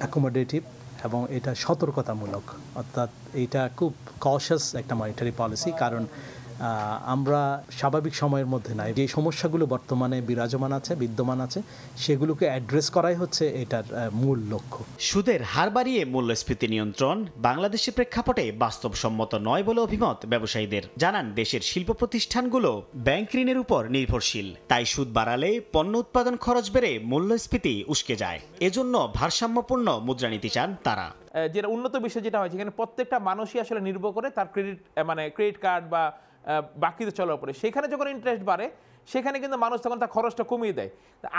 অ্যাকোমোডেটিভ এবং এটা সতর্কতামূলক, অর্থাৎ এইটা খুব কশাস একটা মনিটারি পলিসি। কারণ আমরা স্বাভাবিক সময়ের মধ্যে নাই, যে সমস্যাগুলো বর্তমানে বিদ্যমান আছে সেগুলোকে অ্যাড্রেস করাই হচ্ছে এটার মূল লক্ষ্য। সুদের হার বাড়িয়ে মূল্যস্ফীতি নিয়ন্ত্রণ বাংলাদেশের প্রেক্ষাপটে বাস্তবসম্মত নয় বলে অভিমত ব্যবসায়ীদের। জানান, দেশের শিল্প প্রতিষ্ঠানগুলো ব্যাংক ঋণের উপর নির্ভরশীল, তাই সুদ বাড়ালে পণ্য উৎপাদন খরচ বেড়ে মূল্যস্ফীতি উস্কে যায়। এজন্য ভারসাম্যপূর্ণ মুদ্রানীতি চান তারা। যেটা উন্নত বিশ্বে যেটা হয়, সেখানে প্রত্যেকটা মানুষই আসলে নির্ভর করে তার ক্রেডিট কার্ড বা বাকিতে চলার উপরে। সেখানে যখন ইন্টারেস্ট বাড়ে সেখানে কিন্তু মানুষ তখন তার খরচটা কমিয়ে দেয়।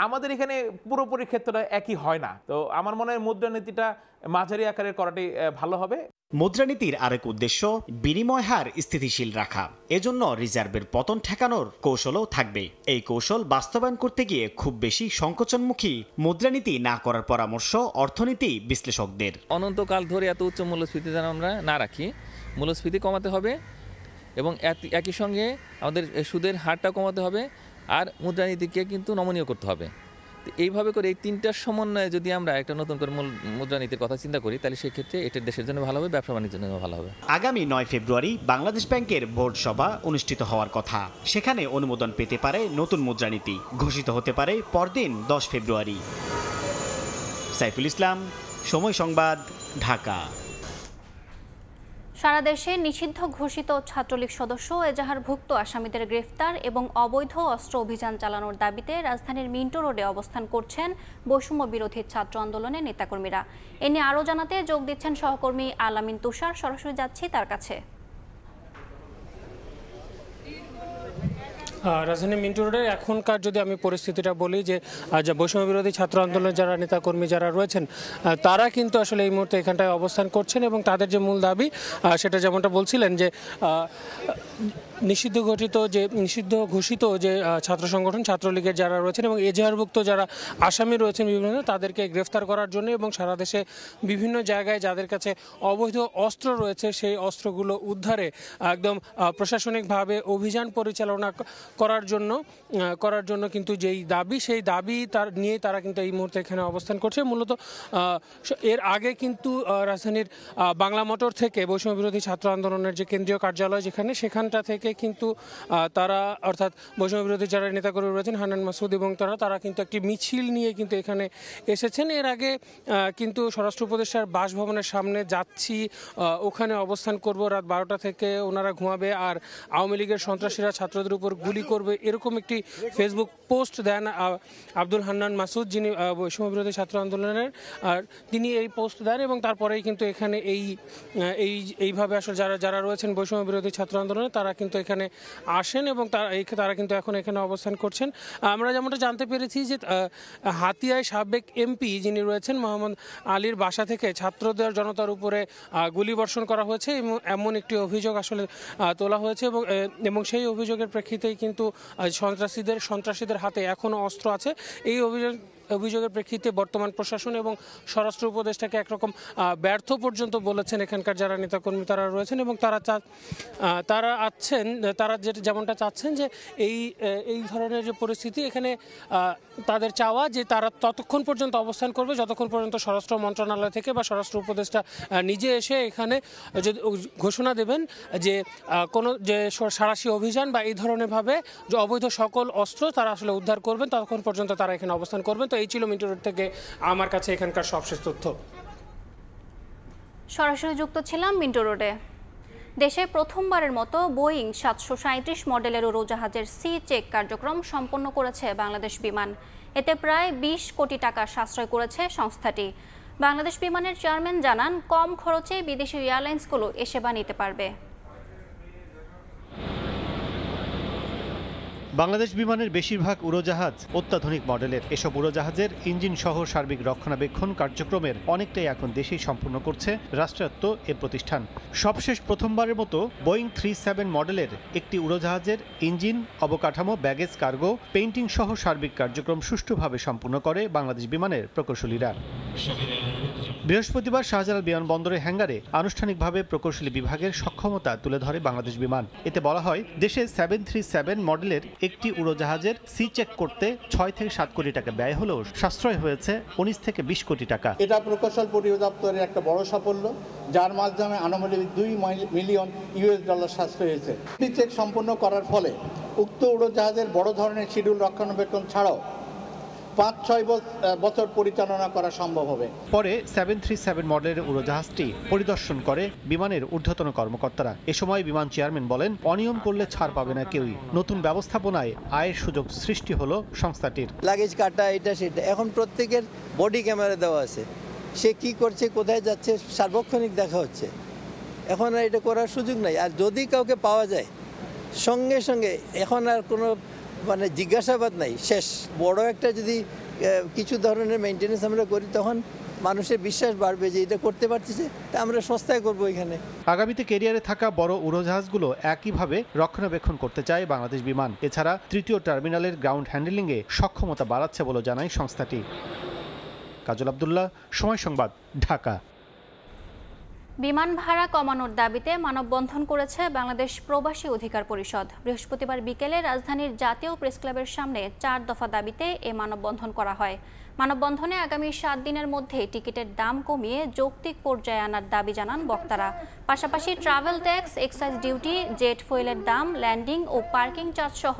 আমাদের এখানে পুরোপুরি ক্ষেত্রটা একই হয় না। তো আমার মনে হয় মুদ্রানীতিটা মাঝারি আকারের করাটাই ভালো হবে। মুদ্রানীতির আরেক উদ্দেশ্য বিনিময় হার স্থিতিশীল রাখা। এজন্য রিজার্ভের পতন ঠেকানোর কৌশলও থাকবে। এই কৌশল বাস্তবায়ন করতে গিয়ে খুব বেশি সংকোচনমুখী মুদ্রানীতি না করার পরামর্শ অর্থনীতি বিশ্লেষকদের। অনন্তকাল ধরে এত উচ্চ মূল্যস্ফীতি যেন আমরা না রাখি, মূল্যস্ফীতি কমাতে হবে এবং একই সঙ্গে আমাদের সুদের হারটা কমাতে হবে আর মুদ্রানীতিকে কিন্তু নমনীয় করতে হবে। তো এইভাবে করে এই তিনটার সমন্বয়ে যদি আমরা একটা নতুন করে মুদ্রানীতির কথা চিন্তা করি, তাহলে সেক্ষেত্রে এটা দেশের জন্য ভালো হবে, ব্যবসা বাণিজ্যের জন্য ভালো হবে। আগামী ৯ ফেব্রুয়ারি বাংলাদেশ ব্যাংকের বোর্ড সভা অনুষ্ঠিত হওয়ার কথা। সেখানে অনুমোদন পেতে পারে নতুন মুদ্রানীতি, ঘোষিত হতে পারে পরদিন ১০ ফেব্রুয়ারি। সাইফুল ইসলাম, সময় সংবাদ, ঢাকা। সারা দেশে নিষিদ্ধ ঘোষিত ছাত্রলীগ সদস্য এজাহারভুক্ত আসামিদের গ্রেফতার এবং অবৈধ অস্ত্র অভিযান চালানোর দাবিতে রাজধানীর মিন্টো রোডে অবস্থান করছেন বৈষম্য বিরোধী ছাত্র আন্দোলনের নেতাকর্মীরা। এ নিয়ে আরও জানাতে যোগ দিচ্ছেন সহকর্মী আলামিন তুষার। সরাসরি যাচ্ছি তার কাছে। রাজধানী মিন্টো রোডে এখনকার যদি আমি পরিস্থিতিটা বলি, যে বৈষম্য বিরোধী ছাত্র আন্দোলনের যারা নেতাকর্মী যারা রয়েছেন তারা কিন্তু আসলে এই মুহূর্তে এখানটায় অবস্থান করছেন এবং তাদের যে মূল দাবি সেটা যেমনটা বলছিলেন যে নিষিদ্ধ ঘোষিত যে ছাত্র সংগঠন ছাত্রলীগের যারা রয়েছেন এবং এজাহারভুক্ত যারা আসামি রয়েছেন বিভিন্ন তাদেরকে গ্রেফতার করার জন্য এবং সারা দেশে বিভিন্ন জায়গায় যাদের কাছে অবৈধ অস্ত্র রয়েছে সেই অস্ত্রগুলো উদ্ধারে একদম প্রশাসনিকভাবে অভিযান পরিচালনা করার জন্য কিন্তু যেই দাবি সেই দাবি নিয়ে তারা কিন্তু এই মুহূর্তে এখানে অবস্থান করছে। মূলত এর আগে কিন্তু রাজধানীর বাংলা মোটর থেকে বৈষম্য বিরোধী ছাত্র আন্দোলনের যে কেন্দ্রীয় কার্যালয় সেখানটা থেকে কিন্তু তারা অর্থাৎ বৈষম্য বিরোধী যারা নেতাকর্মী রয়েছেন হান্নান মাসুদ এবং তারা কিন্তু একটি মিছিল নিয়ে কিন্তু এখানে এসেছেন। এর আগে কিন্তু স্বরাষ্ট্র উপদেষ্টার বাসভবনের সামনে যাচ্ছি, ওখানে অবস্থান করব, রাত 12টা থেকে ওনারা ঘুমাবে আর আওয়ামী লীগের সন্ত্রাসীরা ছাত্রদের উপর গুলি করবে, এরকম একটি ফেসবুক পোস্ট দেন আব্দুল হান্নান মাসুদ, যিনি বৈষম্য বিরোধী ছাত্র আন্দোলনের, আর তিনি এই পোস্ট দেন এবং তারপরেই কিন্তু এখানে এইভাবে আসলে যারা রয়েছেন বৈষম্য বিরোধী ছাত্র আন্দোলনে তারা কিন্তু এখানে আসেন এবং তারা কিন্তু এখন এখানে অবস্থান করছেন। আমরা যেমনটা জানতে পেরেছি যে হাতিয়ায় সাবেক এমপি যিনি রয়েছেন মোহাম্মদ আলীর বাসা থেকে ছাত্রদের জনতার উপরে গুলিবর্ষণ করা হয়েছে এমন একটি অভিযোগ আসলে তোলা হয়েছে এবং সেই অভিযোগের প্রেক্ষিতেই কিন্তু সন্ত্রাসীদের হাতে এখনও অস্ত্র আছে। এই অভিযোগের প্রেক্ষিতে বর্তমান প্রশাসন এবং স্বরাষ্ট্র উপদেষ্টাকে একরকম ব্যর্থ পর্যন্ত বলেছেন এখানকার যারা নেতাকর্মী তারা রয়েছেন এবং তারা যেমনটা চাচ্ছেন যে এই ধরনের যে পরিস্থিতি এখানে তাদের চাওয়া যে তারা ততক্ষণ পর্যন্ত অবস্থান করবে যতক্ষণ পর্যন্ত স্বরাষ্ট্র মন্ত্রণালয় থেকে বা স্বরাষ্ট্র উপদেষ্টা নিজে এসে এখানে যদি ঘোষণা দেবেন যে কোনো যে সাঁড়াশি অভিযান বা এই ধরনের ভাবে যে অবৈধ সকল অস্ত্র তারা আসলে উদ্ধার করবেন ততক্ষণ পর্যন্ত তারা এখানে অবস্থান করবেন। এই ছিল মিন্টু রোড থেকে আমার কাছে এখানকার সবশেষ তথ্য। সরাসরি যুক্ত ছিলাম মিন্টু রোডে। দেশে প্রথমবারের মতো বোয়িং 737 মডেলের উড়োজাহাজের সি চেক কার্যক্রম সম্পন্ন করেছে বাংলাদেশ বিমান। এতে প্রায় 20 কোটি টাকা সাশ্রয় করেছে সংস্থাটি। বাংলাদেশ বিমানের চেয়ারম্যান জানান, কম খরচে বিদেশি এয়ারলাইন্সগুলো এ সেবা নিতে পারবে। বাংলাদেশ বিমানের বেশিরভাগ উড়োজাহাজ অত্যাধুনিক মডেলের। এসব উড়োজাহাজের ইঞ্জিন সহ সার্বিক রক্ষণাবেক্ষণ কার্যক্রমের অনেকটাই এখন দেশেই সম্পূর্ণ করছে রাষ্ট্রায়ত্ত এ প্রতিষ্ঠান। সবশেষ প্রথমবারের মতো বোয়িং 37 মডেলের একটি উড়োজাহাজের ইঞ্জিন, অবকাঠামো, ব্যাগেজ, কার্গো, পেইন্টিং সহ সার্বিক কার্যক্রম সুষ্ঠুভাবে সম্পূর্ণ করে বাংলাদেশ বিমানের প্রকৌশলীরা। বৃহস্পতিবার শাহজালাল বিমানবন্দরের হ্যাঙ্গারে আনুষ্ঠানিকভাবে প্রকৌশলী বিভাগের সক্ষমতা তুলে ধরে বাংলাদেশ বিমান। এতে বলা হয়, দেশে 737 মডেলের একটি উড়োজাহাজের সি চেক করতে 6 থেকে 7 কোটি টাকা ব্যয় হলেও সাশ্রয় হয়েছে 19 থেকে 20 কোটি টাকা। এটা প্রকৌশল পরিদপ্তরের একটা বড় সাফল্য, যার মাধ্যমে আনুমানিক $2 মিলিয়ন সাশ্রয় হয়েছে। সি চেক সম্পন্ন করার ফলে উক্ত উড়োজাহাজের বড় ধরনের শিডিউল রক্ষণাবেক্ষণ ছাড়াও 5-6 বছর পরিচালনা করা সম্ভব হবে। পরে 737 মডেলের উড়োজাহাজটি পরিদর্শন করে বিমানের ঊর্ধ্বতন কর্মকর্তারা। এ সময় বিমান চেয়ারম্যান বলেন, অনিয়ম করলে ছাড় পাবে না কেউই। নতুন ব্যবস্থাপনায় আয়ের সুযোগ সৃষ্টি হলো সংস্থাটির। লাগেজ কাটা, এটা সেটা, এখন প্রত্যেকের বডি ক্যামেরা দেওয়া আছে, সে কি করছে, কোথায় যাচ্ছে সার্বক্ষণিক দেখা হচ্ছে। এখন আর এটা করার সুযোগ নাই। আর যদি কাউকে পাওয়া যায় সঙ্গে সঙ্গে, এখন আর কোনো জিজ্ঞাসাবাদ নাই, শেষ। বড় একটা যদি কিছু ধরনের মেনটেন্যান্স আমরা করি তখন মানুষের বিশ্বাস বাড়বে যে এটা করতে পারতেছে, তা আমরা সস্তায় করবো এখানে। আগামীতে ক্যারিয়ারে থাকা বড় উড়োজাহাজগুলো একইভাবে রক্ষণাবেক্ষণ করতে চায় বাংলাদেশ বিমান। এছাড়া তৃতীয় টার্মিনালের গ্রাউন্ড হ্যান্ডেলিংয়ে সক্ষমতা বাড়াচ্ছে বলে জানায় সংস্থাটি। কাজল আব্দুল্লাহ, সময় সংবাদ, ঢাকা। বিমান ভাড়া কমানোর দাবিতে মানববন্ধন করেছে বাংলাদেশ প্রবাসী অধিকার পরিষদ। বৃহস্পতিবার বিকেলে রাজধানীর জাতীয় প্রেসক্লাবের সামনে 4 দফা দাবিতে এ মানববন্ধন করা হয়। মানববন্ধনে আগামী 7 দিনের মধ্যে টিকিটের দাম কমিয়ে যৌক্তিক পর্যায়ে আনার দাবি জানান বক্তারা। পাশাপাশি travel tax, excise duty, jet ফুয়েলের দাম, ল্যান্ডিং ও পার্কিং চার্জ সহ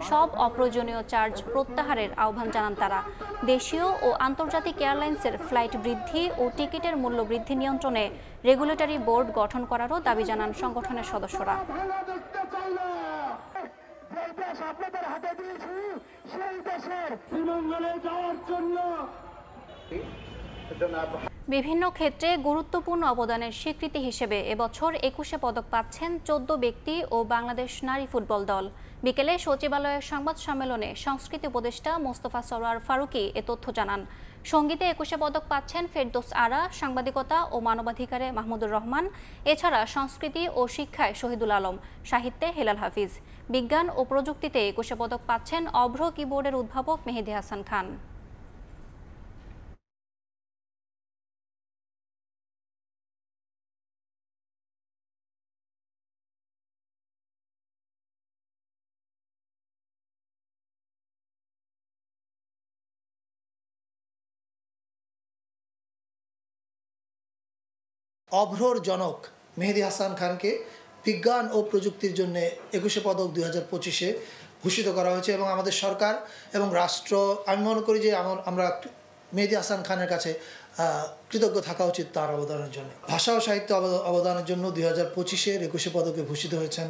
সব অপ্রয়োজনীয় চার্জ প্রত্যাহারের আহ্বান জানান তারা। দেশীয় ও আন্তর্জাতিক এয়ারলাইন্সের ফ্লাইট বৃদ্ধি ও টিকিটের মূল্য বৃদ্ধি নিয়ন্ত্রণে রেগুলেটরি বোর্ড গঠন করারও দাবি জানান সংগঠনের সদস্যরা। বিভিন্ন ক্ষেত্রে গুরুত্বপূর্ণ অবদানের স্বীকৃতি হিসেবে এবছর 21শে পদক পাচ্ছেন 14 ব্যক্তি ও বাংলাদেশ নারী ফুটবল দল। বিকেলে সচিবালয়ের সংবাদ সম্মেলনে সংস্কৃতি উপদেষ্টা মোস্তফা সরোয়ার ফারুকী এ তথ্য জানান। সঙ্গীতে 21 পদক পাচ্ছেন ফেরদৌস আরা, সাংবাদিকতা ও মানবাধিকারে মাহমুদুর রহমান, এছাড়া সংস্কৃতি ও শিক্ষায় শহীদুল আলম, সাহিত্যে হেলাল হাফিজ। বিজ্ঞান ও প্রযুক্তিতে 21 পদক পাচ্ছেন অভ্র কিবোর্ডের উদ্ভাবক মেহেদী হাসান খান। অভ্রর জনক মেহেদী হাসান খানকে বিজ্ঞান ও প্রযুক্তির জন্য 21 পদক 2025-এ ভূষিত করা হয়েছে এবং আমাদের সরকার এবং রাষ্ট্র, আমি মনে করি যে আমরা মেহেদী হাসান খানের কাছে কৃতজ্ঞ থাকা উচিত তার অবদানের জন্য। ভাষা ও সাহিত্য অবদানের জন্য 2025-এর 21 পদকে ভূষিত হয়েছেন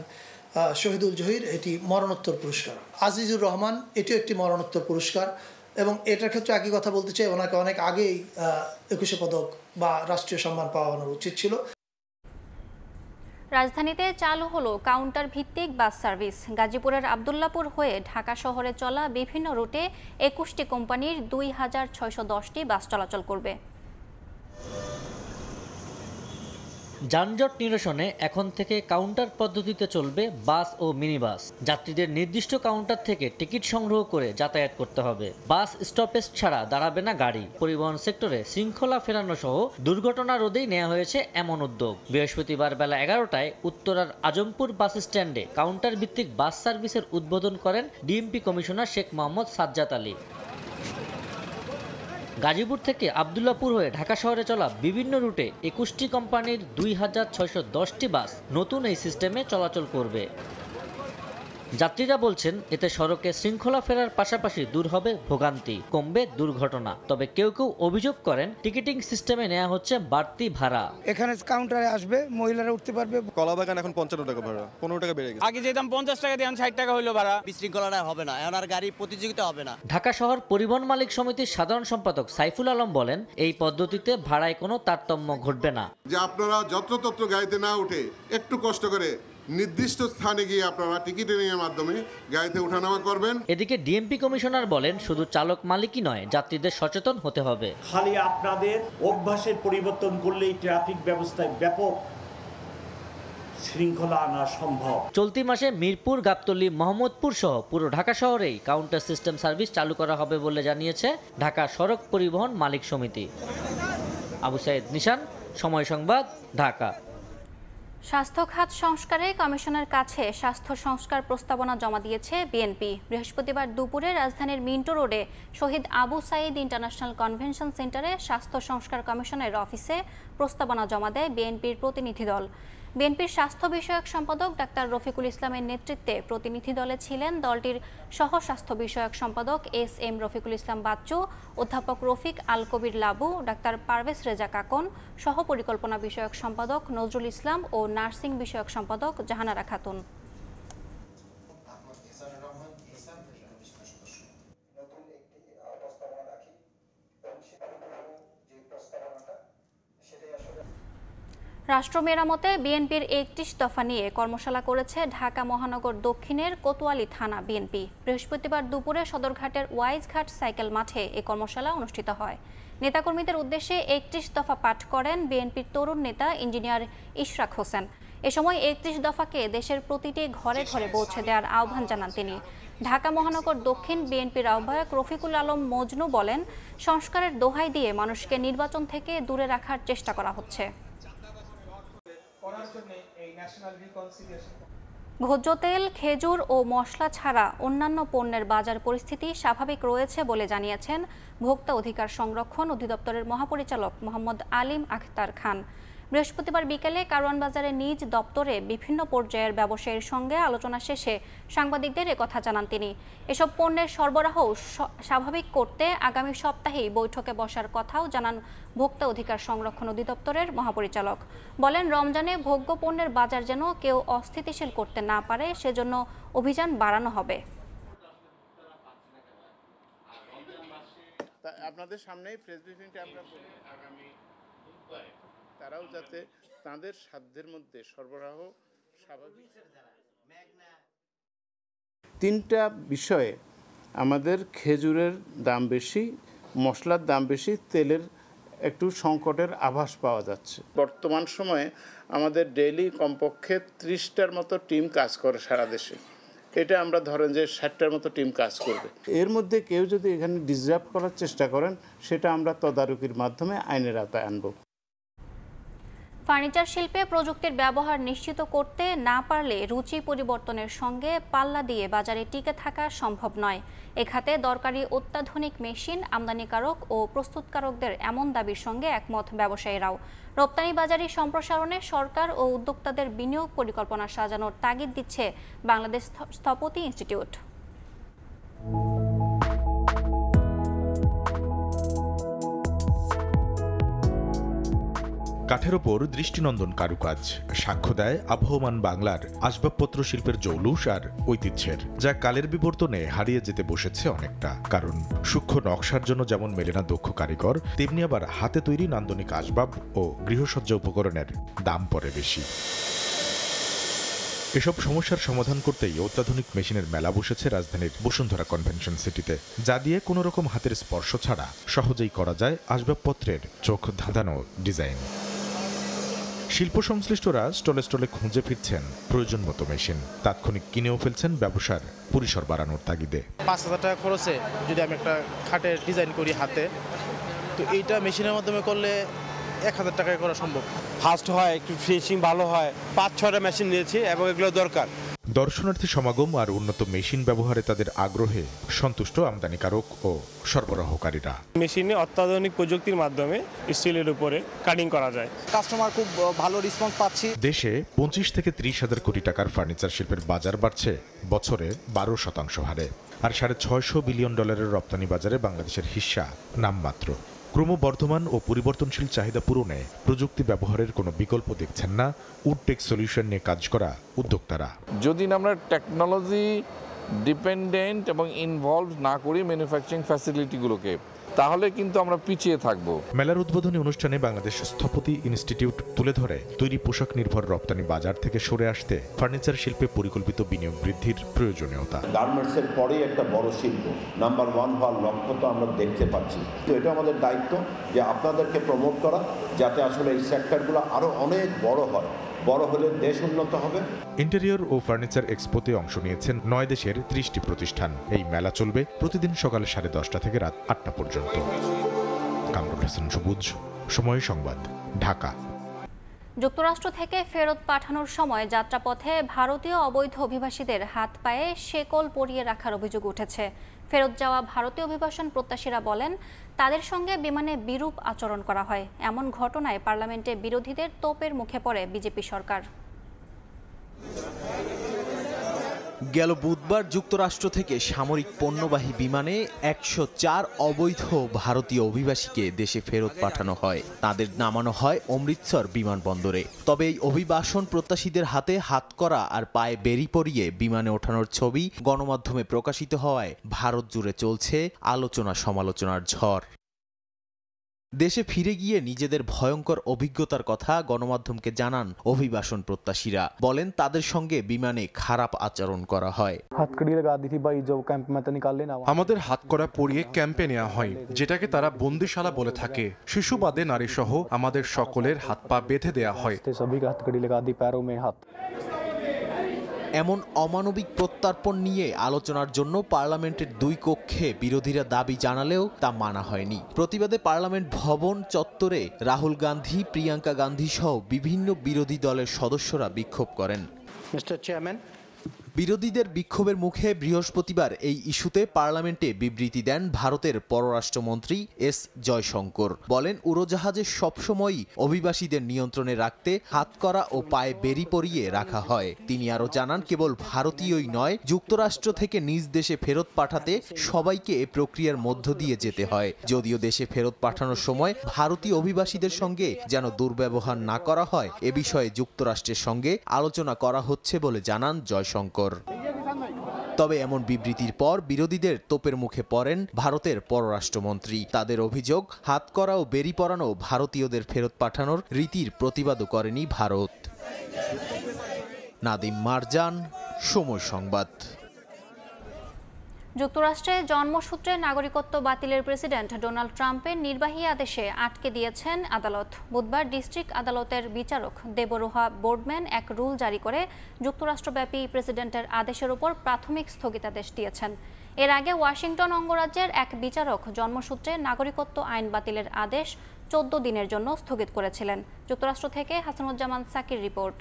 শহীদুল জহির, এটি মরণোত্তর পুরস্কার। আজিজুর রহমান, এটিও একটি মরণোত্তর পুরস্কার এবং এটার ক্ষেত্রে একই কথা বলতে চাই, ওনাকে অনেক আগেই 21 পদক বা রাষ্ট্রীয় সম্মান পাওয়ানো উচিত ছিল। রাজধানীতে চালু হলো কাউন্টার ভিত্তিক বাস সার্ভিস। গাজীপুরের আব্দুল্লাপুর হয়ে ঢাকা শহরে চলা বিভিন্ন রুটে 21টি কোম্পানির 2610টি বাস চলাচল করবে। যানজট নিরসনে এখন থেকে কাউন্টার পদ্ধতিতে চলবে বাস ও মিনি বাস। যাত্রীদের নির্দিষ্ট কাউন্টার থেকে টিকিট সংগ্রহ করে যাতায়াত করতে হবে। বাস স্টপেজ ছাড়া দাঁড়াবে না গাড়ি। পরিবহন সেক্টরে শৃঙ্খলা ফেরানো সহ দুর্ঘটনা রোধেই নেওয়া হয়েছে এমন উদ্যোগ। বৃহস্পতিবার বেলা 11টায় উত্তরার আজমপুর বাস স্ট্যান্ডে কাউন্টার ভিত্তিক বাস সার্ভিসের উদ্বোধন করেন ডিএমপি কমিশনার শেখ মোহাম্মদ সাজ্জাদ আলী। গাজীপুর থেকে আব্দুল্লাপুর হয়ে ঢাকা শহরে চলা বিভিন্ন রুটে 21টি কোম্পানির 2610টি বাস নতুন এই সিস্টেমে চলাচল করবে। যাত্রীরা বলছেন এতে সড়কে শৃঙ্খলা ফেরার পাশাপাশি দূর হবে ভোগান্তি, কমবে দুর্ঘটনা। তবে কেউ কেউ অভিযোগ করেন টিকিটিং সিস্টেমে নেওয়া হচ্ছে বাড়তি ভাড়া। এখানে কাউন্টারে আসবে, মহিলারা উঠতে পারবে। কলাবাগান এখন 55 টাকা ভাড়া, 15 টাকা বেড়ে গেছে। আগে যেতাম 50 টাকা দিয়ে, 60 টাকা হইলো ভাড়া। বিশৃঙ্খলাটা হবে না, এখন আর গাড়ি প্রতিযোগিতা হবে না। ঢাকা শহর পরিবহন মালিক সমিতির সাধারণ সম্পাদক সাইফুল আলম বলেন, এই পদ্ধতিতে ভাড়ায় কোনো তারতম্য ঘটবে না। যে আপনারা যত্রতত্র গাড়িতে না উঠে একটু কষ্ট করে নির্দিষ্ট স্থানে গিয়ে আপনারা টিকিটিংয়ের মাধ্যমে গাড়িতে ওঠানামা করবেন। এদিকে ডিএমপি কমিশনার বলেন, শুধু চালক মালিকই নয়, যাত্রীদের সচেতন হতে হবে। খালি আপনাদের অভ্যাসের পরিবর্তন করলেই ট্রাফিক ব্যবস্থায় ব্যাপক শৃঙ্খলা আনা সম্ভব। চলতি মাসে মিরপুর, গাবতলী, মোহাম্মদপুর সহ পুরো ঢাকা শহরেই কাউন্টার সিস্টেম সার্ভিস চালু করা হবে বলে জানিয়েছে ঢাকা সড়ক পরিবহন মালিক সমিতি। আবু সাইদ নিশান, সময় সংবাদ, ঢাকা। স্বাস্থ্য খাত সংস্কারে কমিশনের কাছে স্বাস্থ্য সংস্কার প্রস্তাবনা জমা দিয়েছে বিএনপি। বৃহস্পতিবার দুপুরে রাজধানীর মিন্টো রোডে শহীদ আবু সাঈদ ইন্টারন্যাশনাল কনভেনশন সেন্টারে স্বাস্থ্য সংস্কার কমিশনের অফিসে প্রস্তাবনা জমা দেয় বিএনপির প্রতিনিধি দল। বিএনপির স্বাস্থ্য বিষয়ক সম্পাদক ডাক্তার রফিকুল ইসলামের নেতৃত্বে প্রতিনিধি দলে ছিলেন দলটির সহ স্বাস্থ্য বিষয়ক সম্পাদক এস.এম. রফিকুল ইসলাম বাচ্চু, অধ্যাপক রফিক আল কবির লাবু, ডাক্তার পারভেজ রেজা কাকন, সহ পরিকল্পনা বিষয়ক সম্পাদক নজরুল ইসলাম ও নার্সিং বিষয়ক সম্পাদক জাহানারা খাতুন। রাষ্ট্র মেরামতে বিএনপির 31 দফা নিয়ে কর্মশালা করেছে ঢাকা মহানগর দক্ষিণের কোতোয়ালি থানা বিএনপি। বৃহস্পতিবার দুপুরে সদরঘাটের ওয়াইজঘাট সাইকেল মাঠে এ কর্মশালা অনুষ্ঠিত হয়। নেতাকর্মীদের উদ্দেশ্যে 31 দফা পাঠ করেন বিএনপির তরুণ নেতা ইঞ্জিনিয়ার ইশরাক হোসেন। এ সময় 31 দফাকে দেশের প্রতিটি ঘরে ঘরে পৌঁছে দেওয়ার আহ্বান জানান তিনি। ঢাকা মহানগর দক্ষিণ বিএনপির আহ্বায়ক রফিকুল আলম মজনু বলেন, সংস্কারের দোহাই দিয়ে মানুষকে নির্বাচন থেকে দূরে রাখার চেষ্টা করা হচ্ছে। ভোজ্য তেল, খেজুর ও মশলা ছাড়া অন্যান্য পণ্যের বাজার পরিস্থিতি স্বাভাবিক রয়েছে বলে জানিয়েছেন ভোক্তা অধিকার সংরক্ষণ অধিদপ্তরের মহাপরিচালক মোহাম্মদ আলিম আখতার খান। বৃহস্পতিবার বিকেলে কারওয়ান বাজারে নিজ দপ্তরে বিভিন্ন পর্যায়ের ব্যবসায়ীর সঙ্গে আলোচনা শেষে সাংবাদিকদের একথা জানান তিনি। এসব পণ্যের সরবরাহ স্বাভাবিক করতে আগামী সপ্তাহেই বৈঠকে বসার কথাও জানান ভোক্তা অধিকার সংরক্ষণ অধিদপ্তরের মহাপরিচালক। বলেন, রমজানে ভোগ্য পণ্যের বাজার যেন কেউ অস্থিতিশীল করতে না পারে, সেজন্য অভিযান বাড়ানো হবে। আপনাদের সামনেই প্রেস ব্রিফিংটা আমরা আগামী তারাও যাতে তাদের সাধ্যের মধ্যে সরবরাহ স্বাভাবিক। তিনটা বিষয়ে আমাদের খেজুরের দাম বেশি, মশলার দাম বেশি, তেলের একটু সংকটের আভাস পাওয়া যাচ্ছে। বর্তমান সময়ে আমাদের ডেইলি কমপক্ষে 30টার মতো টিম কাজ করে সারা দেশে। এটা আমরা ধরেন যে 60টার মতো টিম কাজ করবে। এর মধ্যে কেউ যদি এখানে ডিসরাপ্ট করার চেষ্টা করেন, সেটা আমরা তদারকির মাধ্যমে আইনের আওতায় আনব। ফার্নিচার শিল্পে প্রযুক্তির ব্যবহার নিশ্চিত করতে না পারলে রুচি পরিবর্তনের সঙ্গে পাল্লা দিয়ে বাজারে টিকে থাকা সম্ভব নয়। এ খাতে দরকারি অত্যাধুনিক মেশিন আমদানিকারক ও প্রস্তুতকারকদের এমন দাবির সঙ্গে একমত ব্যবসায়ীরাও। রপ্তানি বাজারে সম্প্রসারণে সরকার ও উদ্যোক্তাদের বিনিয়োগ পরিকল্পনা সাজানোর তাগিদ দিচ্ছে বাংলাদেশ স্থপতি ইনস্টিটিউট। কাঠের ওপর দৃষ্টিনন্দন কারুকাজ সাক্ষ্য দেয় আবহমান বাংলার আসবাবপত্র শিল্পের জৌলুস আর ঐতিহ্যের, যা কালের বিবর্তনে হারিয়ে যেতে বসেছে অনেকটা। কারণ সূক্ষ্ম নকশার জন্য যেমন মেলে না দক্ষ কারিগর, তেমনি আবার হাতে তৈরি নান্দনিক আসবাব ও গৃহসজ্জা উপকরণের দাম পড়ে বেশি। এসব সমস্যার সমাধান করতেই অত্যাধুনিক মেশিনের মেলা বসেছে রাজধানীর বসুন্ধরা কনভেনশন সিটিতে, যা দিয়ে কোনো রকম হাতের স্পর্শ ছাড়া সহজেই করা যায় আসবাবপত্রের চোখ ধাঁধানো ডিজাইন। শিল্প সংশ্লিষ্টরা স্টলে স্টলে খুঁজে ফিরছেন প্রয়োজন মতো মেশিন, তাৎক্ষণিক কিনেও ফেলছেন ব্যবসার পরিসর বাড়ানোর তাগিদে। ৫,০০০ টাকা খরচে যদি আমি একটা খাটের ডিজাইন করি হাতে, তো এইটা মেশিনের মাধ্যমে করলে ১,০০০ টাকায় করা সম্ভব। ফাস্ট হয়, একটু ফিনিশিং ভালো হয়। ৫-৬টা মেশিন নিয়েছি এবং এগুলো দরকার। দর্শনার্থী সমাগম আর উন্নত মেশিন ব্যবহারে তাদের আগ্রহে সন্তুষ্ট আমদানিকারক ও সরবরাহকারীরা। মেশিনে অত্যাধুনিক প্রযুক্তির মাধ্যমে স্টিলের উপরে কাটিং করা যায়। কাস্টমার খুব ভালো রেসপন্স পাচ্ছি। দেশে ২৫ থেকে ৩০ হাজার কোটি টাকার ফার্নিচার শিল্পের বাজার বাড়ছে বছরে ১২% হারে, আর $৬৫০ বিলিয়ন রপ্তানি বাজারে বাংলাদেশের হিস্সা নামমাত্র। ক্রমবর্ধমান ও পরিবর্তনশীল চাহিদা পূরণে প্রযুক্তি ব্যবহারের কোনো বিকল্প দেখছেন না উডটেক সলিউশন নিয়ে কাজ করা উদ্যোক্তারা। যদি আমরা টেকনোলজি ডিপেন্ডেন্ট এবং ইনভলভ না করি ম্যানুফ্যাকচারিং ফ্যাসিলিটিগুলোকে, তাহলে কিন্তু আমরা পিছিয়ে থাকব। মেলার উদ্বোধনী অনুষ্ঠানে বাংলাদেশ স্থপতি ইনস্টিটিউট তুলে ধরে তৈরি পোশাক নির্ভর রপ্তানি বাজার থেকে সরে আসতে ফার্নিচার শিল্পে পরিকল্পিত বিনিয়োগ বৃদ্ধির প্রয়োজনীয়তা। গার্মেন্টসের পরেই একটা বড় শিল্প নাম্বার 1 হওয়ার লক্ষ্য তো আমরা দেখতে পাচ্ছি। তো এটা আমাদের দায়িত্ব যে আপনাদেরকে প্রমোট করা, যাতে আসলে এই সেক্টরগুলো আরো অনেক বড় হয়। বড় হলে দেশ উন্নত হবে। ইন্টেরিয়র ও ফার্নিচার এক্সপোতে অংশ নিয়েছেন 9 দেশের 30টি প্রতিষ্ঠান। এই মেলা চলবে প্রতিদিন সকাল 10:30 থেকে রাত 8টা পর্যন্ত। কামরুল হাসান সবুজ, সময় সংবাদ, ঢাকা। যুক্তরাষ্ট্র থেকে ফেরত পাঠানোর সময় যাত্রাপথে ভারতীয় অবৈধ অভিবাসীদের হাত পায়ে শেকল পরিয়ে রাখার অভিযোগ উঠেছে। ফেরত যাওয়া ভারতীয় অভিবাসন প্রত্যাশীরা বলেন, তাদের সঙ্গে বিমানে বিরূপ আচরণ করা হয়। এমন ঘটনায় পার্লামেন্টে বিরোধীদের তোপের মুখে পড়ে বিজেপি সরকার। গেল বুধবার যুক্তরাষ্ট্র থেকে সামরিক পণ্যবাহী বিমানে 104 অবৈধ ভারতীয় অভিবাসীকে দেশে ফেরত পাঠানো হয়। তাদের নামানো হয় অমৃতসর বিমানবন্দরে। তবে এই অভিবাসন প্রত্যাশীদের হাতে হাতকড়া আর পায়ে বেড়ি পরিয়ে বিমানে ওঠানোর ছবি গণমাধ্যমে প্রকাশিত হওয়ায় ভারত জুড়ে চলছে আলোচনা সমালোচনার ঝড়। দেশে ফিরে গিয়ে নিজেদের ভয়ঙ্কর অভিজ্ঞতার কথা গণমাধ্যমকে জানান অভিবাসন প্রত্যাশীরা। বলেন, তাদের সঙ্গে বিমানে খারাপ আচরণ করা হয়। আমাদের হাতকড়া পরিয়ে ক্যাম্পে নেওয়া হয়, যেটাকে তারা বন্দিশালা বলে থাকে। শিশু বাদে নারী সহ আমাদের সকলের হাত পা বেঁধে দেয়া হয়। এমন অমানবিক প্রত্যর্পণ নিয়ে আলোচনার জন্য পার্লামেন্টের 2 কক্ষে বিরোধীরা দাবি জানালেও তা মানা হয়নি। প্রতিবাদে পার্লামেন্ট ভবন চত্বরে রাহুল গান্ধী, প্রিয়াঙ্কা গান্ধী সহ বিভিন্ন বিরোধী দলের সদস্যরা বিক্ষোভ করেন। মিস্টার চেয়ারম্যান, বিরোধীদের বিক্ষোভের মুখে বৃহস্পতিবার এই ইস্যুতে পার্লামেন্টে বিবৃতি দেন ভারতের পররাষ্ট্রমন্ত্রী এস জয়শঙ্কর। বলেন, উড়োজাহাজে সবসময়ই অভিবাসীদের নিয়ন্ত্রণে রাখতে হাতকড়া ও পায়ে বেড়ি পরিয়ে রাখা হয়। তিনি আরও জানান, কেবল ভারতীয়ই নয়, যুক্তরাষ্ট্র থেকে নিজ দেশে ফেরত পাঠাতে সবাইকে এ প্রক্রিয়ার মধ্য দিয়ে যেতে হয়। যদিও দেশে ফেরত পাঠানোর সময় ভারতীয় অভিবাসীদের সঙ্গে যেন দুর্ব্যবহার না করা হয়, এ বিষয়ে যুক্তরাষ্ট্রের সঙ্গে আলোচনা করা হচ্ছে বলে জানান জয়শঙ্কর। তবে এমন বিবৃতির পর বিরোধীদের তোপের মুখে পড়েন ভারতের পররাষ্ট্রমন্ত্রী। তাদের অভিযোগ, হাতকড়া ও বেড়ি পরানো ভারতীয়দের ফেরত পাঠানোর রীতির প্রতিবাদও করেনি ভারত। নাদিম মারজান, সময় সংবাদ। যুক্তরাষ্ট্রে জন্মসূত্রে নাগরিকত্ব বাতিলের প্রেসিডেন্ট ডোনাল্ড ট্রাম্পের নির্বাহী আদেশে আটকে দিয়েছেন আদালত। বুধবার ডিস্ট্রিক্ট আদালতের বিচারক দেবরোহা বোর্ডম্যান এক রুল জারি করে যুক্তরাষ্ট্রব্যাপী প্রেসিডেন্টের আদেশের উপর প্রাথমিক স্থগিতাদেশ দিয়েছেন। এর আগে ওয়াশিংটন অঙ্গরাজ্যের এক বিচারক জন্মসূত্রে নাগরিকত্ব আইন বাতিলের আদেশ 14 দিনের জন্য স্থগিত করেছিলেন। যুক্তরাষ্ট্র থেকে হাসানুজ্জামান সাকির রিপোর্ট।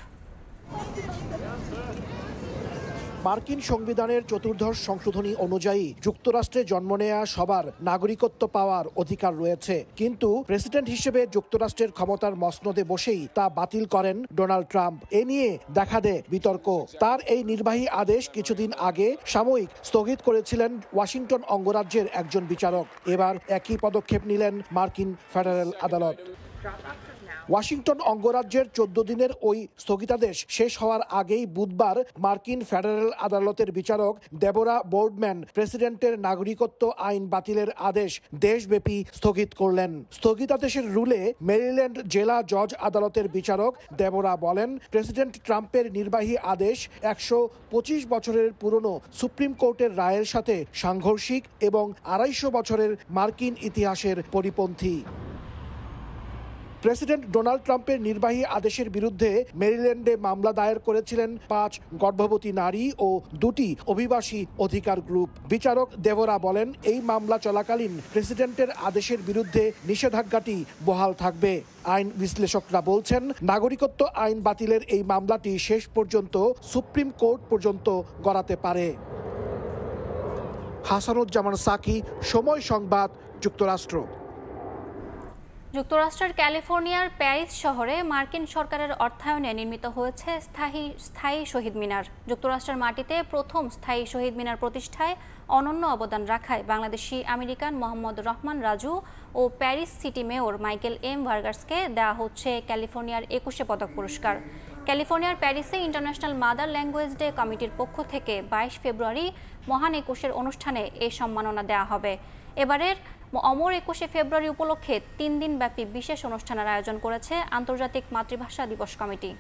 মার্কিন সংবিধানের চতুর্দশ সংশোধনী অনুযায়ী যুক্তরাষ্ট্রে জন্ম নেয়া সবার নাগরিকত্ব পাওয়ার অধিকার রয়েছে, কিন্তু প্রেসিডেন্ট হিসেবে যুক্তরাষ্ট্রের ক্ষমতার মসনদে বসেই তা বাতিল করেন ডোনাল্ড ট্রাম্প। এ নিয়ে দেখা দেয় বিতর্ক। তার এই নির্বাহী আদেশ কিছুদিন আগে সাময়িক স্থগিত করেছিলেন ওয়াশিংটন অঙ্গরাজ্যের একজন বিচারক। এবার একই পদক্ষেপ নিলেন মার্কিন ফেডারেল আদালত। ওয়াশিংটন অঙ্গরাজ্যের 14 দিনের ওই স্থগিতাদেশ শেষ হওয়ার আগেই বুধবার মার্কিন ফেডারেল আদালতের বিচারক দেবরা বোর্ডম্যান প্রেসিডেন্টের নাগরিকত্ব আইন বাতিলের আদেশ দেশব্যাপী স্থগিত করলেন। স্থগিতাদেশের রুলে মেরিল্যান্ড জেলা জজ আদালতের বিচারক দেবরা বলেন, প্রেসিডেন্ট ট্রাম্পের নির্বাহী আদেশ 125 বছরের পুরনো সুপ্রিম কোর্টের রায়ের সাথে সাংঘর্ষিক এবং 250 বছরের মার্কিন ইতিহাসের পরিপন্থী। প্রেসিডেন্ট ডোনাল্ড ট্রাম্পের নির্বাহী আদেশের বিরুদ্ধে মেরিল্যান্ডে মামলা দায়ের করেছিলেন 5 গর্ভবতী নারী ও 2টি অভিবাসী অধিকার গ্রুপ। বিচারক দেবরা বলেন, এই মামলা চলাকালীন প্রেসিডেন্টের আদেশের বিরুদ্ধে নিষেধাজ্ঞাটি বহাল থাকবে। আইন বিশ্লেষকরা বলছেন, নাগরিকত্ব আইন বাতিলের এই মামলাটি শেষ পর্যন্ত সুপ্রিম কোর্ট পর্যন্ত গড়াতে পারে। হাসানুজ্জামান সাকি, সময় সংবাদ, যুক্তরাষ্ট্র। যুক্তরাষ্ট্রের ক্যালিফোর্নিয়ার প্যারিস শহরে মার্কিন সরকারের অর্থায়নে নির্মিত হয়েছে স্থায়ী শহীদ মিনার। যুক্তরাষ্ট্রের মাটিতে প্রথম স্থায়ী শহীদ মিনার প্রতিষ্ঠায় অনন্য অবদান রাখায় বাংলাদেশি আমেরিকান মোহাম্মদ রহমান রাজু ও Paris city mayor Michael M ভার্গাসকে দেওয়া হচ্ছে ক্যালিফোর্নিয়ার 21 পদক পুরস্কার। ক্যালিফোর্নিয়ার প্যারিসে ইন্টারন্যাশনাল মাদার ল্যাঙ্গুয়েজ ডে কমিটির পক্ষ থেকে 22 ফেব্রুয়ারি মহান 21 অনুষ্ঠানে এই সম্মাননা দেওয়া হবে। এবারের অমর 21 ফেব্রুয়ারি উপলক্ষে 3 দিন ব্যাপী বিশেষ অনুষ্ঠানের আয়োজন করেছে আন্তর্জাতিক মাতৃভাষা দিবস committee.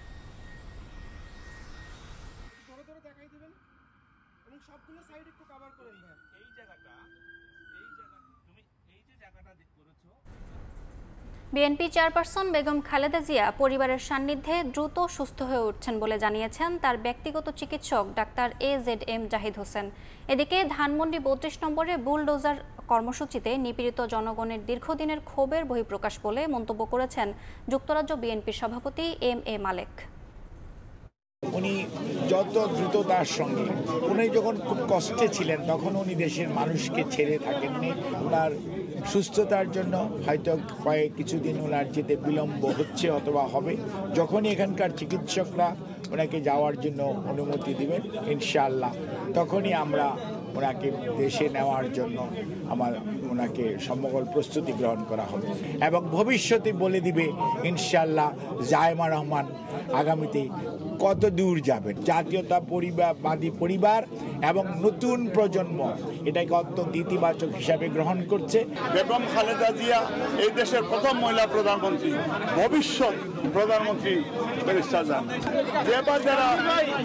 BNP chairperson Begum Khaleda Zia পরিবারের সান্নিধ্যে দ্রুত সুস্থ হয়ে উঠছেন বলে জানিয়েছেন তার ব্যক্তিগত চিকিৎসক ডাক্তার AZM জাহিদ হোসেন। এদিকে ধানমন্ডি 32 নম্বরে বুলডোজার কর্মসূচিতে নিপীড়িত জনগণের দীর্ঘদিনের ক্ষোভের বহিঃপ্রকাশ বলে মন্তব্য করেছেন যুক্তরাজ্য বিএনপির সভাপতি MA মালেক। উনি যত দ্রুততার সঙ্গে, উনি যখন খুব কষ্টে ছিলেন তখন উনি দেশের মানুষকে ছেড়ে থাকেননি। ওনার সুস্থতার জন্য হয়তো কিছুদিন ওনার যেতে বিলম্ব হচ্ছে অথবা হবে। যখনই এখানকার চিকিৎসকরা ওনাকে যাওয়ার জন্য অনুমতি দিবেন ইনশাআল্লাহ, তখনই আমরা ওনাকে দেশে নেওয়ার জন্য ওনাকে সমগ্র প্রস্তুতি গ্রহণ করা হবে এবং ভবিষ্যতে বলে দিবে ইনশাআল্লাহ জায়েমা রহমান আগামীতে কত দূর যাবেন। জাতীয়তা পরিবারবাদী পরিবার এবং নতুন প্রজন্ম এটাকে অত্যন্ত ইতিবাচক হিসাবে গ্রহণ করছে। বেগম খালেদা জিয়া এই দেশের প্রথম মহিলা প্রধানমন্ত্রী, ভবিষ্যৎ প্রধানমন্ত্রী ব্যারিস্টার জান। যেবার যারা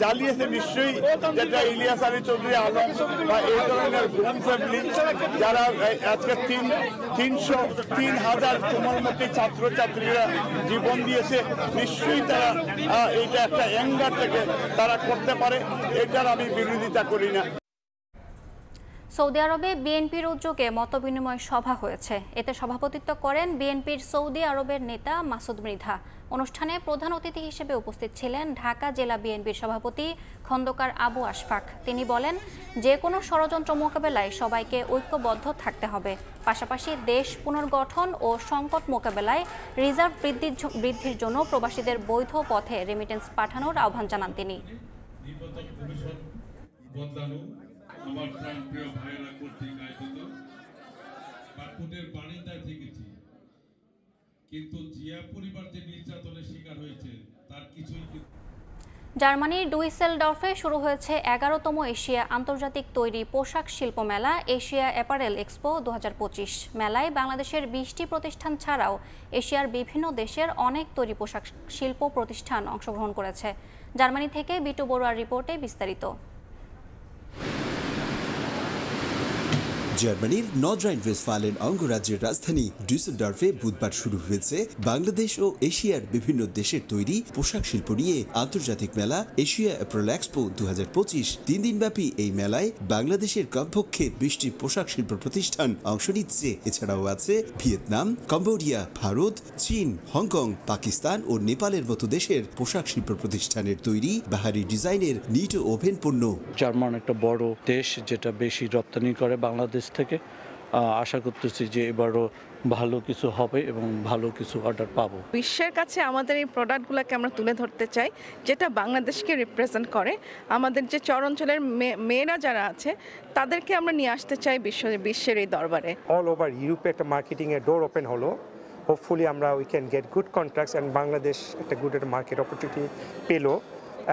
জ্বালিয়েছে নিশ্চয়ই, যেটা ইলিয়াস আলী চৌধুরী আলম বা এই ধরনের গ্রুপ ফ্যামিলি যারা আজকে 3,000 কোমলমতি ছাত্রছাত্রীরা জীবন দিয়েছে, নিশ্চয়ই তারা এইটা একটা অ্যাঙ্গার থেকে তারা করতে পারে, এটার আমি বিরোধিতা করি না। সৌদি আরবে বিএনপির উদ্যোগে মতবিনিময় সভা হয়েছে। এতে সভাপতিত্ব করেন বিএনপির সৌদি আরবের নেতা মাসুদ মৃধা। অনুষ্ঠানে প্রধান অতিথি হিসেবে উপস্থিত ছিলেন ঢাকা জেলা বিএনপির সভাপতি খন্দকার আবু আশফাক। তিনি বলেন, যে কোনো ষড়যন্ত্র মোকাবেলায় সবাইকে ঐক্যবদ্ধ থাকতে হবে। পাশাপাশি দেশ পুনর্গঠন ও সংকট মোকাবেলায় রিজার্ভ বৃদ্ধির জন্য প্রবাসীদের বৈধ পথে রেমিটেন্স পাঠানোর আহ্বান জানান তিনি। আমার প্রিয় ভাইয়েরা কর্তৃক আয়োজিত বাপুদের বাণিজ্যায় থেকেছি, কিন্তু জিয়া পরিবার যে নির্যাতনের শিকার হয়েছে তার কিছুই। জার্মানির ডুইসেলডর্ফে শুরু হয়েছে 11তম এশিয়া আন্তর্জাতিক তৈরি পোশাক শিল্প মেলা এশিয়া অ্যাপারেল এক্সপো 2025। মেলায় বাংলাদেশের 20টি প্রতিষ্ঠান ছাড়াও এশিয়ার বিভিন্ন দেশের অনেক তৈরি পোশাক শিল্প প্রতিষ্ঠান অংশগ্রহণ করেছে। জার্মানি থেকে বিটু বড়ুয়ার রিপোর্টে বিস্তারিত। জার্মানির নর্থ রাইন-ওয়েস্টফালেন অঙ্গরাজ্যের রাজধানী ডুসেলডর্ফে বুধবার শুরু হয়েছে বাংলাদেশ ও এশিয়ার বিভিন্ন দেশের তৈরি পোশাক শিল্প নিয়ে আন্তর্জাতিক মেলা এশিয়া অ্যাপারেল এক্সপো 2025। 3 দিনব্যাপী এই মেলায় বাংলাদেশের কমপক্ষে 20টি পোশাক শিল্প প্রতিষ্ঠান অংশ নিচ্ছে। এছাড়াও আছে ভিয়েতনাম, কম্বোডিয়া, ভারত, চীন, হংকং, পাকিস্তান ও নেপালের মতো দেশের পোশাক শিল্প প্রতিষ্ঠানের তৈরি বাহারি ডিজাইনের নিট ও ওভেন পণ্য। জার্মান একটা বড় দেশ যেটা বেশি রপ্তানি করে বাংলাদেশ থেকে। আশা করতেছি যে এবারও ভালো কিছু হবে এবং ভালো কিছু অর্ডার পাবো। বিশ্বের কাছে আমাদের এই প্রোডাক্টগুলোকে আমরা তুলে ধরতে চাই, যেটা বাংলাদেশকে রিপ্রেজেন্ট করে। আমাদের যে চর অঞ্চলের মেয়েরা যারা আছে তাদেরকে আমরা নিয়ে আসতে চাই বিশ্বের এই দরবারে। অল ওভার ইউরোপে একটা মার্কেটিংয়ের ডোর ওপেন হলো। হোপফুলি আমরা we can get good contracts and Bangladesh একটা গুড একটা মার্কেট অপরচুনিটি পেলো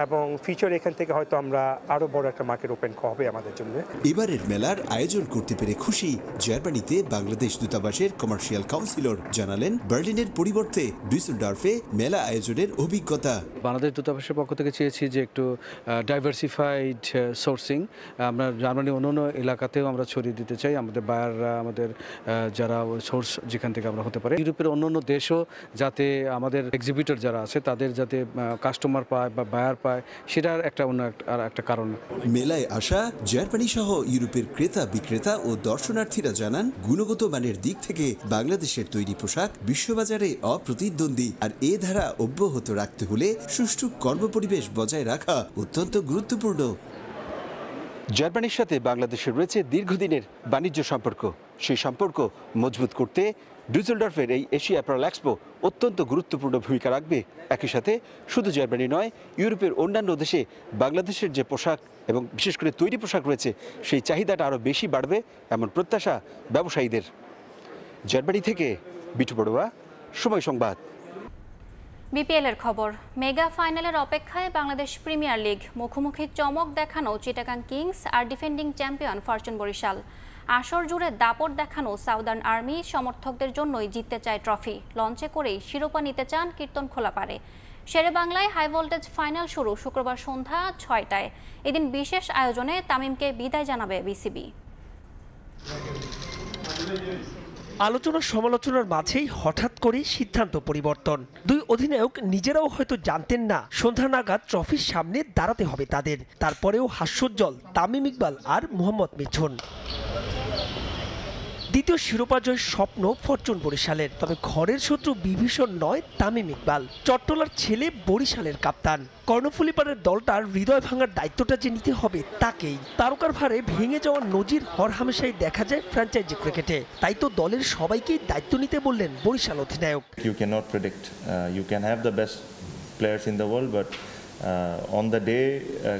এবং ফিউচার এখান থেকে হয়তো আমরা আরো বড় একটা মার্কেট ওপেন হবে আমাদের জন্য। এবারের মেলার আয়োজন করতে পেরে খুশি জার্মানিতে বাংলাদেশ দূতাবাসের কমার্শিয়াল কাউন্সিলর। জানালেন বার্লিনের পরিবর্তে ডুসেলডর্ফে মেলা আয়োজনের অভিজ্ঞতা। বাংলাদেশ দূতাবাসের পক্ষ থেকে চেয়েছি যে একটু ডাইভার্সিফাইড সোর্সিং আমরা জার্মানি অন্যান্য এলাকাতেও আমরা ছড়িয়ে দিতে চাই। আমাদের বায়াররা, আমাদের যারা সোর্স যেখান থেকে আমরা হতে পারি, ইউরোপের অন্যান্য দেশও যাতে আমাদের এক্সিবিটর যারা আছে তাদের যাতে কাস্টমার পায় বা বায়ার পায়, সেটার একটা কারণ। মেলায় আসা জার্মানি সহ ইউরোপের ক্রেতা বিক্রেতা ও দর্শনার্থীরা জানান গুণগত মানের দিক থেকে বাংলাদেশের তৈরি পোশাক বিশ্ববাজারে অপ্রতিদ্বন্দ্বী। আর এ ধারা অব্যাহত রাখতে হলে সুষ্ঠু কর্মপরিবেশ বজায় রাখা অত্যন্ত গুরুত্বপূর্ণ। জার্মানির সাথে বাংলাদেশের রয়েছে দীর্ঘদিনের বাণিজ্য সম্পর্ক। সেই সম্পর্ক মজবুত করতে ডুসেলডর্ফের এই এশিয়া অ্যাপারেল এক্সপো অত্যন্ত গুরুত্বপূর্ণ ভূমিকা রাখবে। একই সাথে শুধু জার্মানি নয়, ইউরোপের অন্যান্য দেশে বাংলাদেশের যে পোশাক এবং বিশেষ করে তৈরি পোশাক রয়েছে সেই চাহিদাটা আরও বেশি বাড়বে এমন প্রত্যাশা ব্যবসায়ীদের। জার্মানি থেকে বিটু বড়ুয়া, সময় সংবাদ। বিপিএল এর খবর। মেগা ফাইনালের অপেক্ষায় বাংলাদেশ প্রিমিয়ার লিগ। মুখোমুখি চমক দেখানো চিটাগাং কিংস আর ডিফেন্ডিং চ্যাম্পিয়ন ফরচুন বরিশাল। আসর জুড়ে দাপট দেখানো সাউদার্ন আর্মি সমর্থকদের জন্যই জিততে চায় ট্রফি। লঞ্চে করেই শিরোপা নিতে চান কীর্তনখোলাপাড়ে। শেরে বাংলায় হাই ভোল্টেজ ফাইনাল শুরু শুক্রবার সন্ধ্যা 6টায়। এদিন বিশেষ আয়োজনে তামিমকে বিদায় জানাবে বিসিবি। আলোচনা সমালোচনার মাঝেই হঠাৎ করে সিদ্ধান্ত পরিবর্তন। দুই অধিনায়ক নিজেরাও হয়তো জানতেন না সন্ধ্যা নাগাদ ট্রফির সামনে দাঁড়াতে হবে তাদের। তারপরেও হাস্যোজ্জ্বল তামিম ইকবাল আর মোহাম্মদ মিঠুন। দ্বিতীয় শিরোপা জয়ের স্বপ্ন ফরচুন বরিশালের। তবে ঘরের শত্রু বিভীষণ নয় তামিম ইকবাল। চট্টলার ছেলে বরিশালের কাপ্তান। কর্ণফুলীপাড়ের দলটার হৃদয় ভাঙার দায়িত্বটা যে নিতে হবে তাকেই। তারকার ভারে ভেঙে যাওয়ার নজির হরহামেশাই দেখা যায় ফ্র্যাঞ্চাইজি ক্রিকেটে। তাই তো দলের সবাইকেই দায়িত্ব নিতে বললেন বরিশাল অধিনায়ক। You cannot predict. You can have the best players in the world, but on the day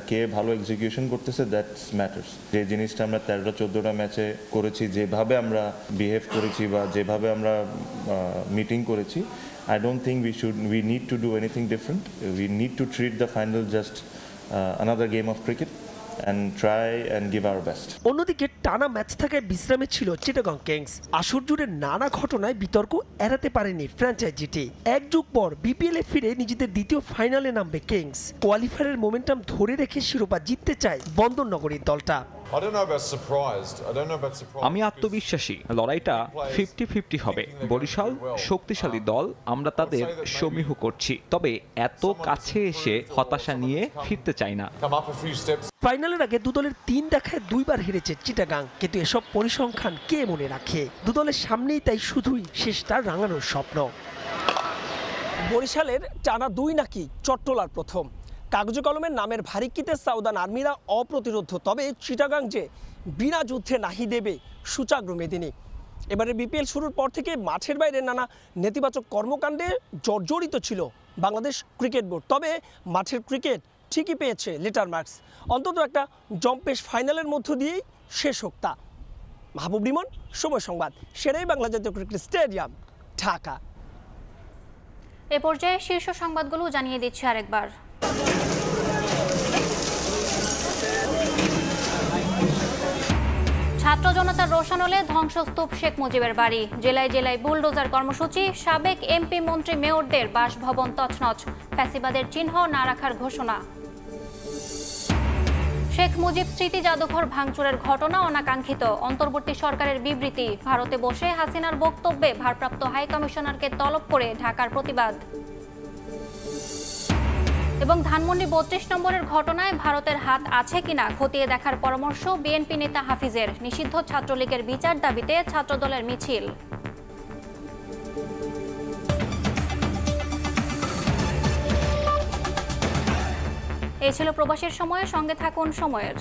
কে ভালো এক্সিকিউশন করতেছে দ্যাট ম্যাটার্স। যে জিনিসটা আমরা 13-14টা ম্যাচে করেছি, যেভাবে আমরা বিহেভ করেছি বা যেভাবে আমরা মিটিং করেছি, I don't think we need to do anything different. We need to treat the final just another game of cricket and try and give our best. অন্যদিকে টানা ম্যাচ থাকায় বিশ্রামে ছিল চিটাগং কিংস। আসর জুড়ে নানা ঘটনায় বিতর্ক এড়াতে পারেনি ফ্র্যাঞ্চাইজিটি। এক যুগ পর বিপিএল এ ফিরে নিজেদের দ্বিতীয় ফাইনালে নামবে কিংস। কোয়ালিফায়ারের মোমেন্টাম ধরে রেখে শিরোপা জিততে চায় বন্দরনগরীর দলটা। আমি আত্মবিশ্বাসী, লড়াইটা 50-50 হবে। বরিশাল শক্তিশালী দল, আমরা তাদের সমীহ করছি। তবে এত কাছে এসে হতাশা নিয়ে ফিরতে চাই না। ফাইনালের আগে দুদলের 3 দেখায় 2 বার হেরেছে চিটাগাং। কিন্তু এসব পরিসংখ্যান কে মনে রাখে? দুদলের সামনেই তাই শুধুই শেষটা রাঙানোর স্বপ্ন। বরিশালের টানা 2 নাকি চট্টলার প্রথম। কাগজে কলমের নামের ভারিক্কিতে সাউদার্ন আর্মিরা অপ্রতিরোধ্য। তবে চিটাগাং যে বিনা যুদ্ধে নাহি দেবে সুচাগ্র মেদিনী। এবারে বিপিএল শুরুর পর থেকে মাঠের বাইরে নানা নেতিবাচক কর্মকাণ্ডে জর্জরিত ছিল বাংলাদেশ ক্রিকেট বোর্ড। তবে মাঠের ক্রিকেট ঠিকই পেয়েছে লেটার মার্কস। অন্তত একটা জম্পেশ ফাইনালের মধ্য দিয়েই শেষ হোক তা। মাহবুব রিমন, সময় সংবাদ, শেরেই বাংলা জাতীয় ক্রিকেট স্টেডিয়াম, ঢাকা। এ পর্যায়ে শীর্ষ সংবাদগুলো জানিয়ে দিচ্ছি আরেকবার। ছাত্র জনতার রোষানলে ধ্বংসস্তূপ শেখ মুজিবের বাড়ি। জেলায় জেলায় বুলডোজার কর্মসূচি। সাবেক এমপি মন্ত্রী মেয়রদের বাসভবন তছনছ। ফ্যাসিবাদের চিহ্ন না রাখার ঘোষণা। শেখ মুজিব স্মৃতি জাদুঘর ভাঙচুরের ঘটনা অনাকাঙ্ক্ষিত, অন্তর্বর্তী সরকারের বিবৃতি। ভারতে বসে হাসিনার বক্তব্যে ভারপ্রাপ্ত হাই কমিশনারকে তলব করে ঢাকার প্রতিবাদ। এবং ধানমন্ডি ৩২ নম্বরের ঘটনায় ভারতের হাত আছে কিনা খতিয়ে দেখার পরামর্শ বিএনপি নেতা হাফিজের। নিষিদ্ধ ছাত্রলীগের বিচার দাবিতে ছাত্রদলের মিছিল। এই ছিল প্রবাসীর সময়, সঙ্গে থাকুন সময়ের।